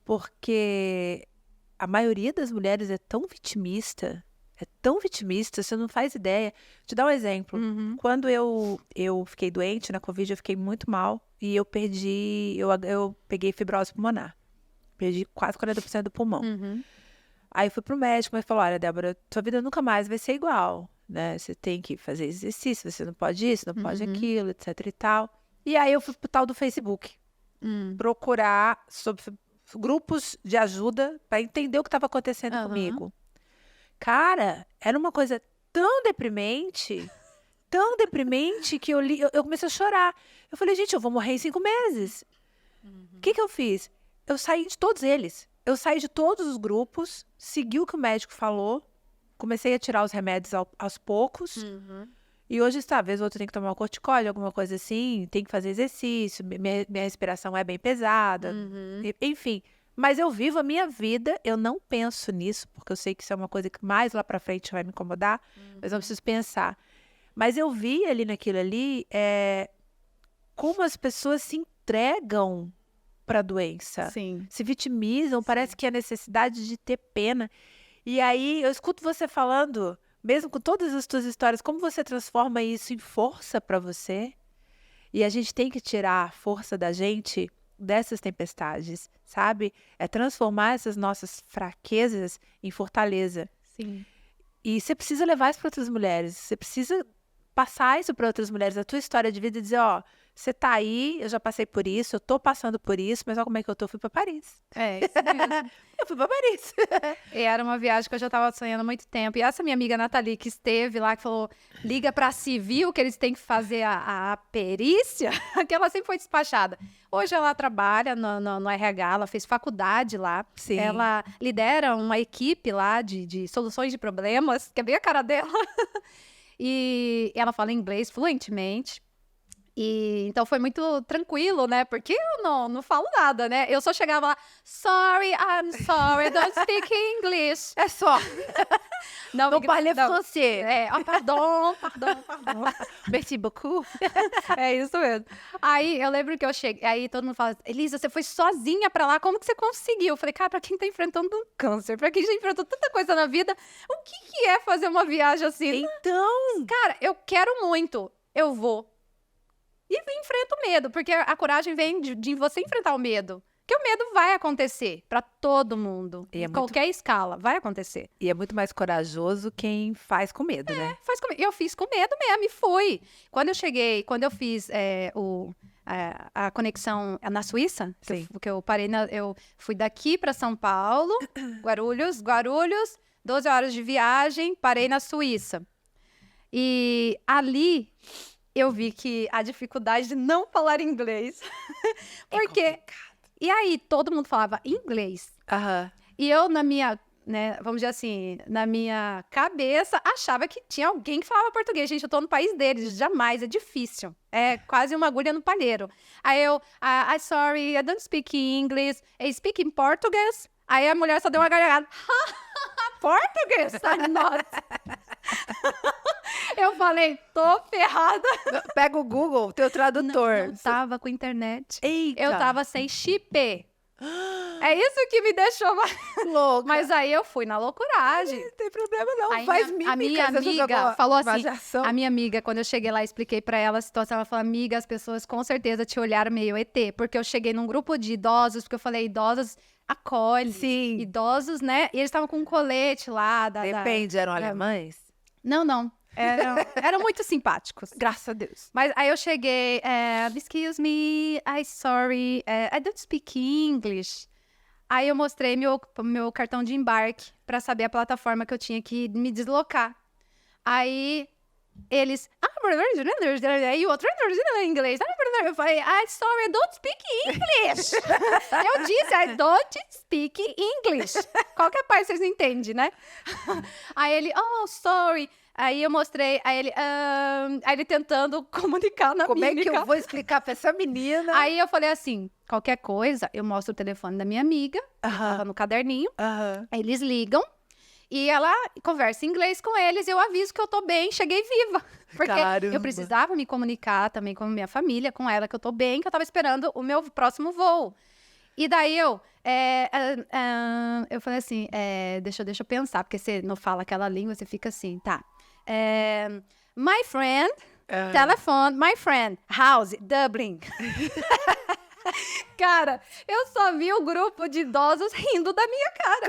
porque a maioria das mulheres é tão vitimista, você não faz ideia. Te dar um exemplo. Quando eu fiquei doente na Covid, eu fiquei muito mal e eu peguei fibrose pulmonar. Perdi quase 40% do pulmão. Aí eu fui pro médico, mas falou, olha, Débora, sua vida nunca mais vai ser igual, né? Você tem que fazer exercício, você não pode isso, não pode aquilo, etc e tal. E aí eu fui pro tal do Facebook. Procurar sobre grupos de ajuda para entender o que estava acontecendo comigo. Cara, era uma coisa tão deprimente que eu comecei a chorar. Eu falei, gente, eu vou morrer em 5 meses. O que eu fiz? Eu saí de todos eles. Eu saí de todos os grupos, segui o que o médico falou, comecei a tirar os remédios aos poucos. E hoje, talvez, o outro tem que tomar um corticóide, alguma coisa assim, tem que fazer exercício, minha respiração é bem pesada, enfim. Mas eu vivo a minha vida, eu não penso nisso, porque eu sei que isso é uma coisa que mais lá pra frente vai me incomodar, mas eu não preciso pensar. Mas eu vi ali naquilo ali, como as pessoas se entregam para a doença, se vitimizam, parece que a necessidade de ter pena. E aí eu escuto você falando, mesmo com todas as suas histórias, como você transforma isso em força para você. E a gente tem que tirar a força da gente dessas tempestades, sabe? É transformar essas nossas fraquezas em fortaleza. Sim. E você precisa levar isso para outras mulheres, você precisa passar isso para outras mulheres, a tua história de vida, e dizer, ó, você tá aí, eu já passei por isso, eu tô passando por isso, mas olha como é que eu tô, fui pra Paris. É, isso mesmo. Eu fui pra Paris. E era uma viagem que eu já tava sonhando há muito tempo. E essa minha amiga Nathalie, que esteve lá, que falou, liga pra civil, que eles têm que fazer a perícia, que ela sempre foi despachada. Hoje ela trabalha no RH, ela fez faculdade lá. Sim. Ela lidera uma equipe lá de soluções de problemas, que é bem a cara dela. E ela fala inglês fluentemente. E então foi muito tranquilo, né? Porque eu não falo nada, né? Eu só chegava lá, sorry, I'm sorry, I don't speak English. É só. Não parle français. Pardon. Merci beaucoup. É isso mesmo. Aí eu lembro que eu cheguei, aí todo mundo fala, Elisa, você foi sozinha pra lá, como que você conseguiu? Eu falei, cara, pra quem tá enfrentando um câncer, pra quem já enfrentou tanta coisa na vida, o que é fazer uma viagem assim? Então, Cara, eu quero muito, eu vou. E enfrento o medo, porque a coragem vem de você enfrentar o medo. Porque o medo vai acontecer pra todo mundo. E é Em muito- qualquer escala, vai acontecer. e é muito mais corajoso quem faz com medo, né? Faz comigo. Eu fiz com medo mesmo e fui. Quando eu fiz a conexão na Suíça, Sim. que eu parei, eu fui daqui pra São Paulo, Guarulhos, 12 horas de viagem, parei na Suíça. E ali eu vi que a dificuldade de não falar inglês. Porque. E aí, todo mundo falava inglês. Aham. E eu, na minha, né, vamos dizer assim, na minha cabeça, achava que tinha alguém que falava português. Gente, eu tô no país deles, jamais, é difícil. É quase uma agulha no palheiro. Aí eu, I'm sorry, I don't speak English, I speak in português. Aí a mulher só deu uma gargalhada. Português? Nossa. Eu falei, tô ferrada. Pega o Google, teu tradutor. Não tava com internet. Eita. Eu tava sem chip. É isso que me deixou mais... louca. Mas aí eu fui na loucuragem. Não tem problema não, Aí faz a mímica. minha você amiga jogou falou assim, imaginação. a minha amiga, quando eu cheguei lá, expliquei pra ela a situação, ela falou, amiga, as pessoas com certeza te olharam meio ET, porque eu cheguei num grupo de idosos, porque eu falei, idosos acolhe, Sim. idosos, né, e eles estavam com um colete lá. Depende, eram alemães? Não, eram muito simpáticos. Graças a Deus. Mas aí eu cheguei, excuse me, I'm sorry, I don't speak English. Aí eu mostrei meu cartão de embarque pra saber a plataforma que eu tinha que me deslocar. Aí eles, e o outro em inglês. Eu falei, I'm sorry, I don't speak English. Eu disse, I don't speak English. Qualquer parte vocês não entendem, né? Aí ele, oh, sorry. Aí eu mostrei, aí ele tentando comunicar na Como mímica. é que eu vou explicar pra essa menina? Aí eu falei assim, qualquer coisa, eu mostro o telefone da minha amiga, que tava no caderninho, Aham. aí eles ligam, e ela conversa em inglês com eles, e eu aviso que eu tô bem, cheguei viva. Porque Caramba. eu precisava me comunicar também com a minha família, com ela, que eu tô bem, que eu tava esperando o meu próximo voo. E daí eu falei assim, deixa eu pensar, porque você não fala aquela língua, você fica assim, tá. My friend, telephone, my friend, house, Dublin. Cara, eu só vi o grupo de idosos rindo da minha cara.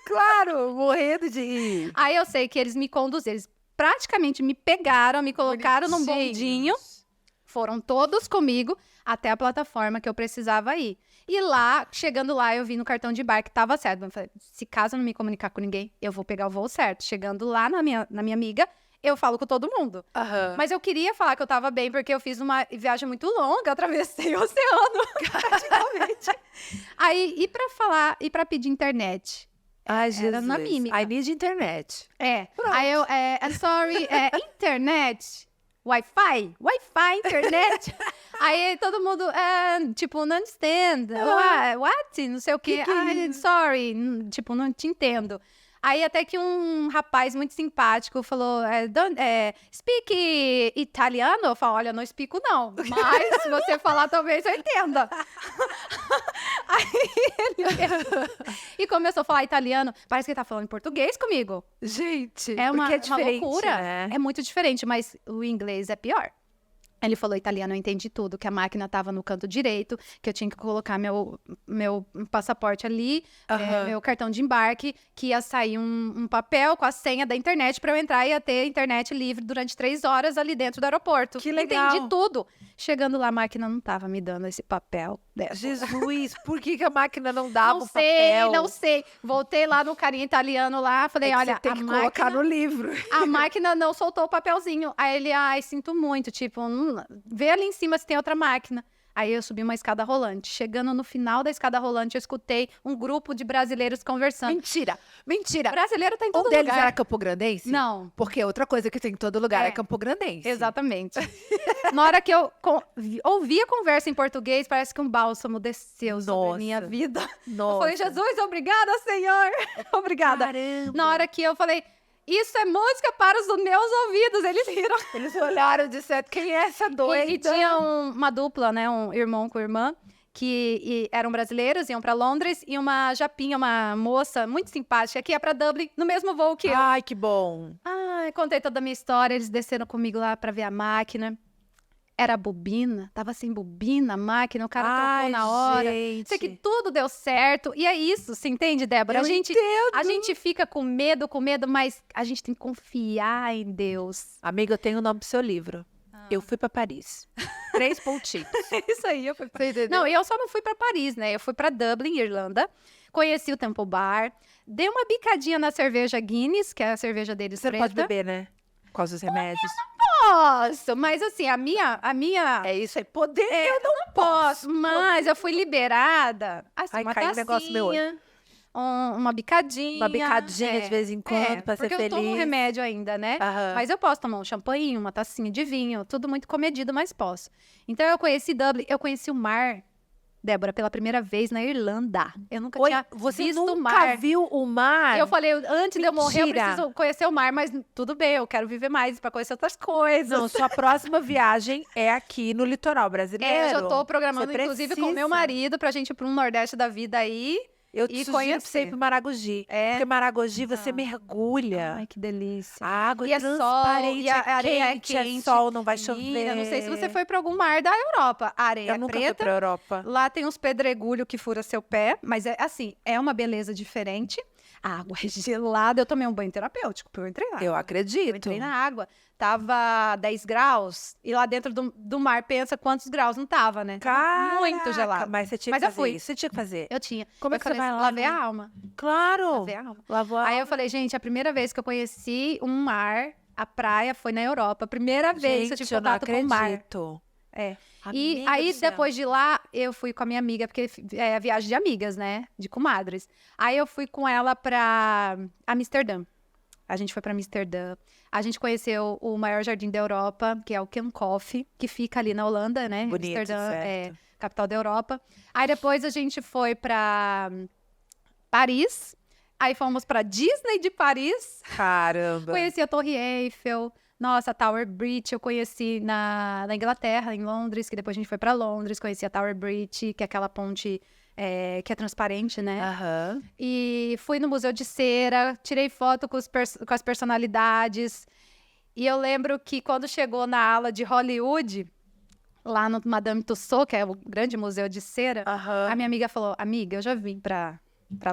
Claro, morrendo de rir. Aí eu sei que eles me conduziram, eles praticamente me pegaram, me colocaram num bondinho, foram todos comigo até a plataforma que eu precisava ir. E lá, chegando lá, eu vi no cartão de embarque que tava certo. Eu falei, se caso eu não me comunicar com ninguém, eu vou pegar o voo certo. Chegando lá na minha amiga, eu falo com todo mundo. Aham. Mas eu queria falar que eu tava bem, porque eu fiz uma viagem muito longa, atravessei o oceano, praticamente. Aí, e pra pedir internet? Ai, Jesus. Era na mímica. I need internet. Aí eu, I'm sorry, internet, Wi-Fi, internet. Aí todo mundo, tipo, não understand, what, não sei o quê, sorry, tipo, não te entendo. Aí até que um rapaz muito simpático falou, speak italiano? Eu falo, olha, eu não explico não, mas se você falar talvez eu entenda. Aí e começou a falar italiano, parece que ele tá falando em português comigo. Gente, É uma, porque é diferente, uma loucura, né? é muito diferente, mas o inglês é pior. Ele falou italiano, eu entendi tudo, que a máquina estava no canto direito, que eu tinha que colocar meu passaporte ali, meu cartão de embarque, que ia sair um papel com a senha da internet para eu entrar e ia ter internet livre durante 3 horas ali dentro do aeroporto. Que legal. Entendi tudo. Chegando lá, a máquina não estava me dando esse papel. Jesus, por que a máquina não dava Não o sei, papel? não sei. Voltei lá no carinha italiano lá, falei, É que olha, você tem a que máquina... colocar no livro. A máquina não soltou o papelzinho. Aí ele, ai, sinto muito, tipo, vê ali em cima se tem outra máquina. Aí eu subi uma escada rolante. Chegando no final da escada rolante, eu escutei um grupo de brasileiros conversando. Mentira. Brasileiro tá em todo Um deles lugar. era campograndense? Não. Porque outra coisa que tem em todo lugar é campograndense. Exatamente. Na hora que eu ouvi a conversa em português, parece que um bálsamo desceu sobre a minha vida. Nossa. Eu falei, Jesus, obrigada, Senhor. Obrigada. Caramba. Na hora que eu falei, isso é música para os meus ouvidos, eles riram. Eles olharam e disseram, quem é essa doida? E tinha uma dupla, né, um irmão com irmã, que eram brasileiros, iam para Londres, e uma japinha, uma moça muito simpática, que ia para Dublin, no mesmo voo que eu. Ai, que bom. Ai, contei toda a minha história, eles desceram comigo lá para ver a máquina. Era bobina, tava sem bobina a máquina, o cara trocou na hora. Gente. Sei que tudo deu certo. E é isso, você entende, Débora? Eu entendo. A gente fica com medo, mas a gente tem que confiar em Deus. Amiga, eu tenho o nome pro seu livro. Eu fui pra Paris. 3 pontinhos. Isso aí, eu fui pra... Você entendeu? Não, eu só não fui pra Paris, né? Eu fui pra Dublin, Irlanda. Conheci o Temple Bar. Dei uma bicadinha na cerveja Guinness, que é a cerveja deles Você não preta. pode beber, né? Por causa dos remédios. Posso, mas assim, a minha... É isso aí, poder. Eu não posso, mas eu fui liberada. Assim, Ai, uma caiu um negócio no meu olho. tacinha, uma bicadinha. Uma bicadinha de vez em quando, pra ser porque eu tomo feliz. remédio ainda, né? Aham. Mas eu posso tomar um champanhe, uma tacinha de vinho, tudo muito comedido, mas posso. Então eu conheci Dublin, eu conheci o mar, Débora, pela primeira vez na Irlanda. Eu nunca tinha Você visto nunca o mar. viu o mar? Eu falei, antes de eu morrer, eu Mentira. preciso conhecer o mar, mas tudo bem, eu quero viver mais pra conhecer outras coisas. Não, sua próxima viagem é aqui no litoral brasileiro. Eu já tô programando, Você inclusive, com o precisa. meu marido, pra gente ir pro Nordeste da vida aí. Eu e te sugiro pra você ir conhecer. pro Maragogi. É. Porque Maragogi você mergulha. Ai, que delícia. A água E é é sol, transparente, e a areia é quente, é quente. sol, não vai Menina, chover. não sei se você foi pra algum mar da Europa. A areia Eu é nunca fui preta. pra Europa. Lá tem uns pedregulhos que fura seu pé, mas é assim, é uma beleza diferente. A água é gelada. Eu tomei um banho terapêutico, porque eu entrei lá. Eu Eu acredito. entrei na água, tava 10 graus, e lá dentro do mar, pensa quantos graus não tava, né? Tava Caraca, muito gelado. Mas você tinha Mas que eu fazer fui. isso. Você tinha que fazer. Eu tinha. Como é Eu que você falei vai assim, lá, lavei né? a alma. Claro. Lavei a alma. Lavou a Aí eu falei, gente, a primeira vez que eu conheci um mar, a praia, foi na Europa. A primeira vez que eu tive Gente, eu não contato com o mar. acredito. É. E Amiga aí, do céu. depois de lá, eu fui com a minha amiga, porque é a viagem de amigas, né? De comadres. Aí eu fui com ela pra Amsterdã. A gente foi pra Amsterdã. A gente conheceu o maior jardim da Europa, que é o Keukenhof, que fica ali na Holanda, né? Bonito, Amsterdã é certo. capital da Europa. Aí depois a gente foi pra Paris. Aí fomos pra Disney de Paris. Caramba. Conheci a Torre Eiffel. Nossa, a Tower Bridge eu conheci na Inglaterra, em Londres, que depois a gente foi pra Londres. Conheci a Tower Bridge, que é aquela ponte que é transparente, né? Aham. E fui no Museu de Cera, tirei foto com as personalidades. E eu lembro que quando chegou na ala de Hollywood, lá no Madame Tussauds, que é o grande museu de cera, Aham. a minha amiga falou, amiga, eu já vim pra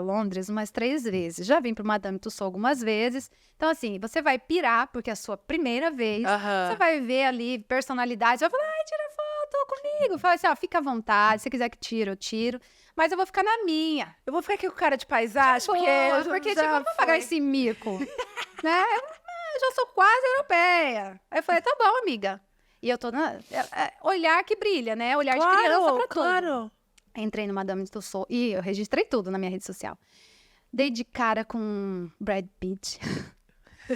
Londres umas 3 vezes, já vim pro Madame Tussauds algumas vezes. Então, assim, você vai pirar, porque é a sua primeira vez, Aham. você vai ver ali personalidades, vai falar, ai, tira foto comigo. Fala assim, ó, fica à vontade, se quiser que tire, eu tiro, mas eu vou ficar na minha. Eu vou ficar aqui com cara de paisagem, porque... Boa, porque tipo, eu não vou pagar esse mico, né? Eu já sou quase europeia. Aí eu falei, tá bom, amiga. E eu tô olhar que brilha, né? Olhar de criança pra tudo. Claro. Entrei no Madame Tussauds e eu registrei tudo na minha rede social. Dei de cara com Brad Pitt.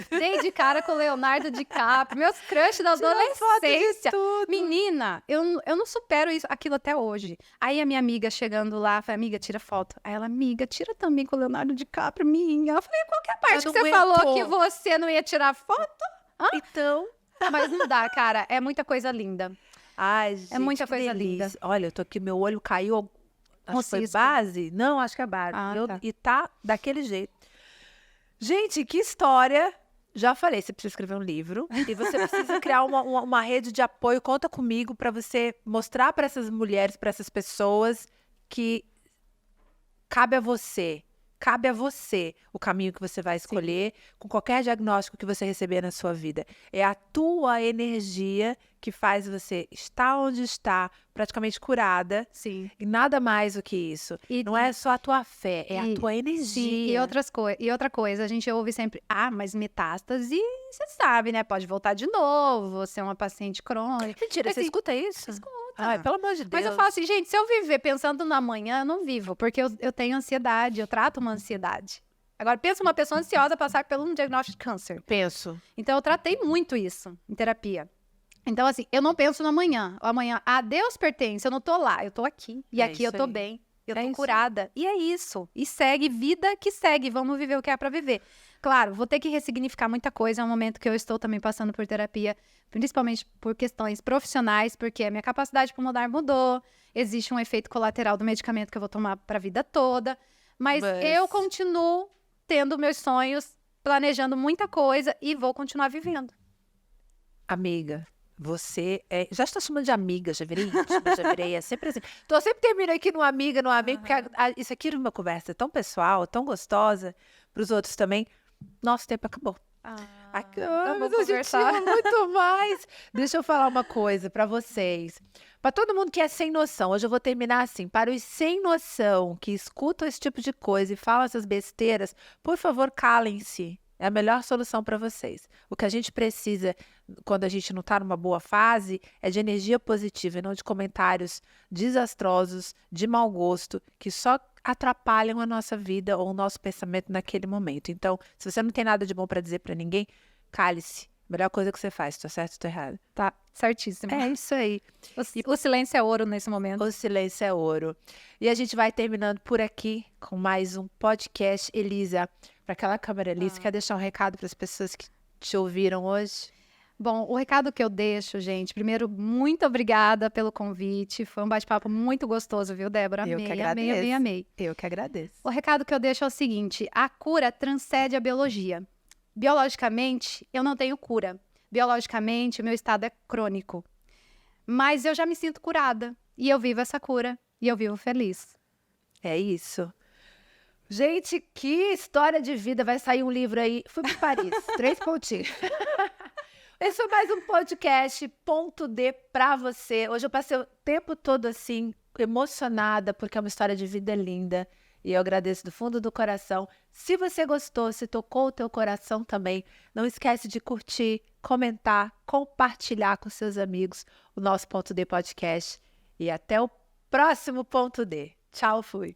Dei de cara com Leonardo DiCaprio. Meus crush da adolescência. Menina, eu não supero aquilo até hoje. Aí a minha amiga chegando lá, falei, amiga, tira foto. Aí ela, amiga, tira também com o Leonardo DiCaprio, minha. Eu falei, qualquer parte que não você aguentou. falou que você não ia tirar foto? Então... Mas não dá, cara. É muita coisa linda. Ai, gente, muita que coisa delícia. linda. Olha, eu tô aqui, meu olho caiu. Acho que foi cisco. base? Não, acho que é base. Ah, tá. E tá daquele jeito. Gente, que história. Já falei, você precisa escrever um livro. E você precisa criar uma rede de apoio. Conta comigo pra você mostrar pra essas mulheres, pra essas pessoas que cabe a você. Cabe a você o caminho que você vai escolher com qualquer diagnóstico que você receber na sua vida. É a tua energia que faz você estar onde está, praticamente curada. Sim. E nada mais do que isso. E- Não é só a tua fé, é a e- tua Sim, energia. e outra coisa, a gente ouve sempre, mas metástase, você sabe, né? Pode voltar de novo, você é uma paciente crônica. Mentira, Mas, você assim, escuta isso? Escuta. Ai, pelo amor de Deus. Mas eu falo assim, gente, se eu viver pensando no amanhã, eu não vivo, porque eu tenho ansiedade, eu trato uma ansiedade. Agora, pensa uma pessoa ansiosa passar por um diagnóstico de câncer. Penso. Então, eu tratei muito isso em terapia. Então, assim, eu não penso no amanhã. O amanhã, a Deus pertence, eu não tô lá, eu tô aqui. E aqui eu tô bem, eu tô curada. E é isso. E segue, vida que segue, vamos viver o que é pra viver. Claro, vou ter que ressignificar muita coisa, é um momento que eu estou também passando por terapia, principalmente por questões profissionais, porque a minha capacidade pulmonar mudou, existe um efeito colateral do medicamento que eu vou tomar pra vida toda, mas eu continuo tendo meus sonhos, planejando muita coisa e vou continuar vivendo. Amiga, você é... Já estou chamando de amiga, já virei íntima, já virei... É sempre assim. Tô sempre terminando aqui numa amiga, porque isso aqui era uma conversa tão pessoal, tão gostosa, pros outros também. Nosso tempo acabou. Mas a gente tinha muito mais. Deixa eu falar uma coisa pra vocês. Pra todo mundo que é sem noção, hoje eu vou terminar assim. Para os sem noção que escutam esse tipo de coisa e falam essas besteiras, por favor, calem-se. É a melhor solução para vocês. O que a gente precisa, quando a gente não está numa boa fase, é de energia positiva e não de comentários desastrosos, de mau gosto, que só atrapalham a nossa vida ou o nosso pensamento naquele momento. Então, se você não tem nada de bom para dizer para ninguém, cale-se. Melhor coisa que você faz, tô certo ou tô errado? Tá, certíssimo. É isso aí. O silêncio é ouro nesse momento. O silêncio é ouro. E a gente vai terminando por aqui com mais um podcast. Elisa, para aquela câmera ali, você quer deixar um recado para as pessoas que te ouviram hoje? Bom, o recado que eu deixo, gente, primeiro, muito obrigada pelo convite. Foi um bate-papo muito gostoso, viu, Débora? Eu que agradeço. Amei. Eu que agradeço. O recado que eu deixo é o seguinte: a cura transcende a biologia. Biologicamente, eu não tenho cura. Biologicamente, o meu estado é crônico. Mas eu já me sinto curada. E eu vivo essa cura. E eu vivo feliz. É isso. Gente, que história de vida. Vai sair um livro aí. Fui para Paris. 3 pontinhos. Esse foi mais um podcast Ponto D pra você. Hoje eu passei o tempo todo assim, emocionada, porque é uma história de vida linda. E eu agradeço do fundo do coração. Se você gostou, se tocou o teu coração também, não esquece de curtir, comentar, compartilhar com seus amigos o nosso Ponto D Podcast. E até o próximo Ponto D. Tchau, fui.